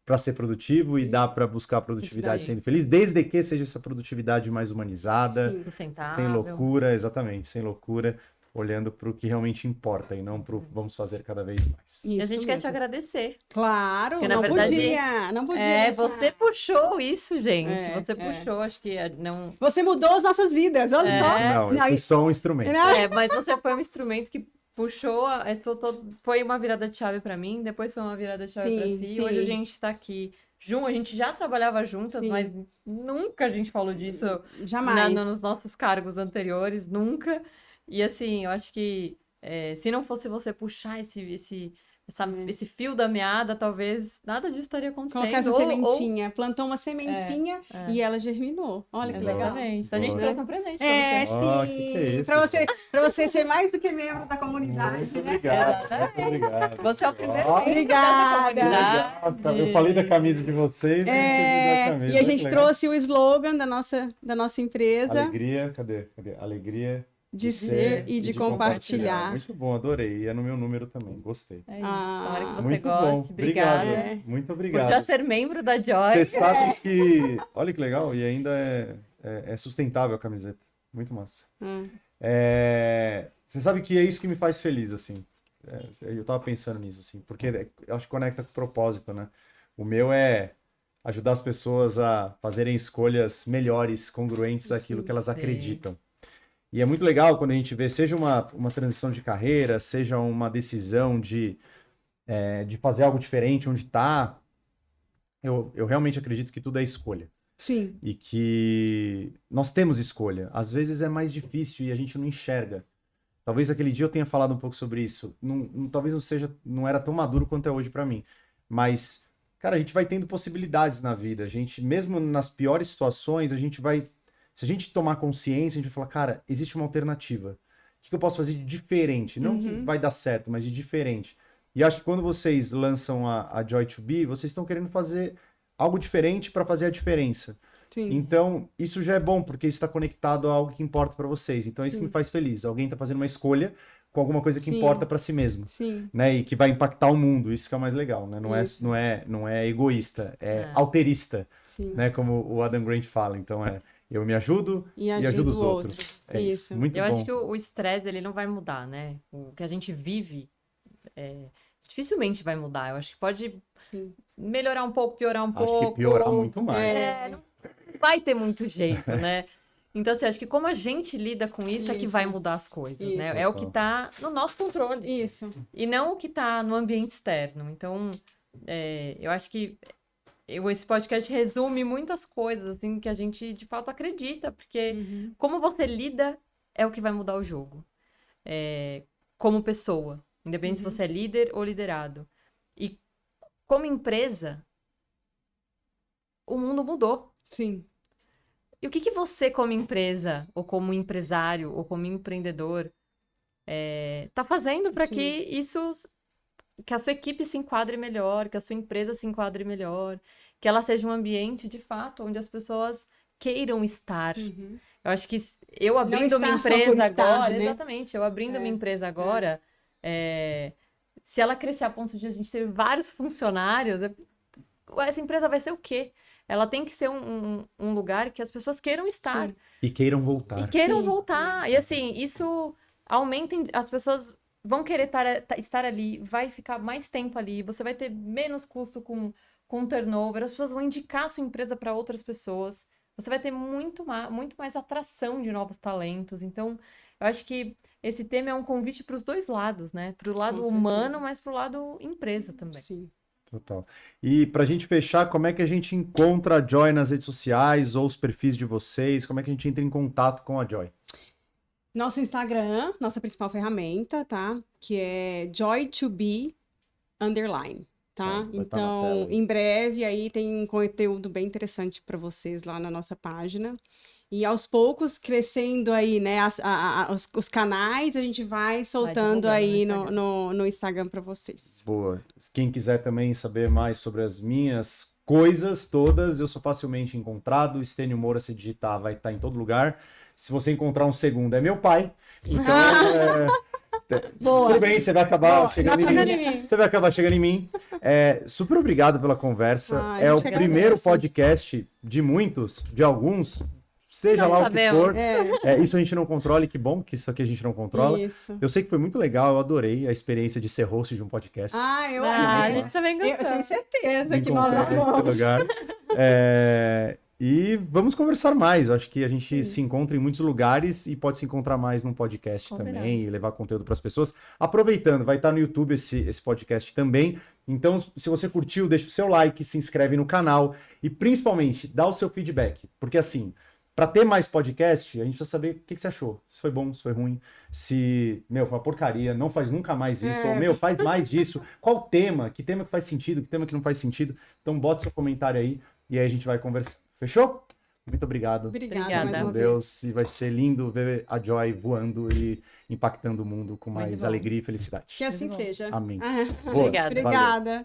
para ser produtivo, e dá para buscar a produtividade sendo feliz, desde que seja essa produtividade mais humanizada, sustentável, sem loucura, exatamente, sem loucura, olhando para o que realmente importa e não para o vamos fazer cada vez mais. E a gente quer te agradecer. Claro, porque, não na verdade, não podia. Você puxou isso, gente. Você puxou, acho que não. Você mudou as nossas vidas, olha só. Não, eu fui só um instrumento. Mas você foi um instrumento que puxou, foi uma virada de chave para mim, depois foi uma virada de chave para ti. Hoje a gente tá aqui junto, a gente já trabalhava juntas, mas nunca a gente falou disso. Jamais. Nos nossos cargos anteriores, nunca. E assim, eu acho que se não fosse você puxar esse fio da meada, talvez nada disso estaria acontecendo. Colocar essa sementinha, plantou uma sementinha e ela germinou. Olha que legal. Exatamente. Então a gente trouxe um presente pra você. Sim. Que é isso? Pra você ser mais do que membro da comunidade. Muito obrigado. Muito obrigado. Você é o primeiro Obrigada. Eu falei da camisa de vocês, vocês me deram a camisa. E a gente trouxe o slogan da nossa empresa. Alegria, cadê? Alegria de ser e de compartilhar. Muito bom, adorei. E é no meu número também, gostei. É isso, tomara que você muito goste. Bom. Obrigada. Muito obrigado. Por já ser membro da Joy. Você sabe que... Olha que legal, e ainda é sustentável a camiseta. Muito massa. Você sabe que é isso que me faz feliz, assim. Eu tava pensando nisso, assim, porque eu acho que conecta com o propósito, né? O meu é ajudar as pessoas a fazerem escolhas melhores, congruentes àquilo que elas acreditam. E é muito legal quando a gente vê, seja uma transição de carreira, seja uma decisão de fazer algo diferente onde está. Eu realmente acredito que tudo é escolha. Sim. E que nós temos escolha. Às vezes é mais difícil e a gente não enxerga. Talvez aquele dia eu tenha falado um pouco sobre isso. Talvez não era tão maduro quanto é hoje para mim. Mas, cara, a gente vai tendo possibilidades na vida. A gente, mesmo nas piores situações, a gente vai... Se a gente tomar consciência, a gente vai falar, cara, existe uma alternativa. O que eu posso fazer de diferente? Não que vai dar certo, mas de diferente. E acho que quando vocês lançam a Joy2Be, vocês estão querendo fazer algo diferente para fazer a diferença. Sim. Então, isso já é bom, porque isso está conectado a algo que importa para vocês. Então, é isso que me faz feliz. Alguém está fazendo uma escolha com alguma coisa que importa para si mesmo. Sim. Né? E que vai impactar o mundo. Isso que é o mais legal. Né? Não é egoísta, é alterista. Sim. Né? Como o Adam Grant fala. Então, eu me ajudo e ajudo os outros. É isso. Muito bom. Acho que o estresse, ele não vai mudar, né? O que a gente vive dificilmente vai mudar. Eu acho que pode melhorar um pouco, piorar um pouco. Acho que piorar muito mais. Não vai ter muito jeito, né? Então, assim, acho que como a gente lida com isso é que Isso. vai mudar as coisas, né? Isso. É o que tá no nosso controle. Isso. E não o que tá no ambiente externo. Então, eu acho que esse podcast resume muitas coisas, assim, que a gente, de fato, acredita. Porque como você lida é o que vai mudar o jogo. Como pessoa. Independente se você é líder ou liderado. E como empresa, o mundo mudou. Sim. E o que você, como empresa, ou como empresário, ou como empreendedor, tá fazendo para que que a sua equipe se enquadre melhor, que a sua empresa se enquadre melhor, que ela seja um ambiente, de fato, onde as pessoas queiram estar. Eu acho que eu abrindo uma estar só por empresa estar, agora, né? exatamente, eu abrindo uma empresa agora, se ela crescer a ponto de a gente ter vários funcionários, essa empresa vai ser o quê? Ela tem que ser um lugar que as pessoas queiram estar. Sim. E queiram voltar. E queiram Sim. voltar. E assim, isso aumenta, as pessoas vão querer estar ali, vai ficar mais tempo ali, você vai ter menos custo com turnover, as pessoas vão indicar a sua empresa para outras pessoas, você vai ter muito mais atração de novos talentos. Então, eu acho que esse tema é um convite para os dois lados, né? Para o lado Com humano, certeza. mas para o lado empresa também. Sim. Total. E pra gente fechar, como é que a gente encontra a Joy nas redes sociais ou os perfis de vocês? Como é que a gente entra em contato com a Joy? Nosso Instagram, nossa principal ferramenta, tá? Que é joy2be_, tá? Vai tá na Então, tela aí. em breve aí tem um conteúdo bem interessante para vocês lá na nossa página. E aos poucos, crescendo aí, né, os canais, a gente vai soltando divulgando aí no Instagram. no Instagram para vocês. Boa. Quem quiser também saber mais sobre as minhas coisas todas, eu sou facilmente encontrado. Stênio Moura, se digitar, vai estar em todo lugar. Se você encontrar um segundo, é meu pai. Então, Boa. tudo bem, você vai acabar Boa, chegando nossa em mim. família. Você vai acabar chegando em mim. Super obrigado pela conversa. Ah, É eu o que primeiro agradeço. podcast de muitos, de alguns, seja Nós lá o que sabemos. for. Isso a gente não controla, e que bom que isso aqui a gente não controla. Isso. Eu sei que foi muito legal, eu adorei a experiência de ser host de um podcast. Eu A amei. gente também Eu gostou. tenho certeza Me que nós encontrar nesse amamos. lugar. E vamos conversar mais. Eu acho que a gente Isso. se encontra em muitos lugares e pode se encontrar mais num podcast Combinado. também e levar conteúdo para as pessoas. Aproveitando, vai estar no YouTube esse podcast também. Então, se você curtiu, deixa o seu like, se inscreve no canal e principalmente dá o seu feedback. Porque assim, para ter mais podcast, a gente precisa saber o que você achou. Se foi bom, se foi ruim, se, foi uma porcaria, não faz nunca mais isso, ou, faz mais disso. Qual tema? Que tema que faz sentido? Que tema que não faz sentido? Então, bota seu comentário aí e aí a gente vai conversar. Fechou? Muito obrigado. Obrigada Obrigada. mais Com uma vez. Deus. E vai ser lindo ver a Joy voando e impactando o mundo com mais bom. alegria e felicidade. Que assim Muito bom. seja. Amém. Ah, Boa, Obrigada. valeu. Obrigada.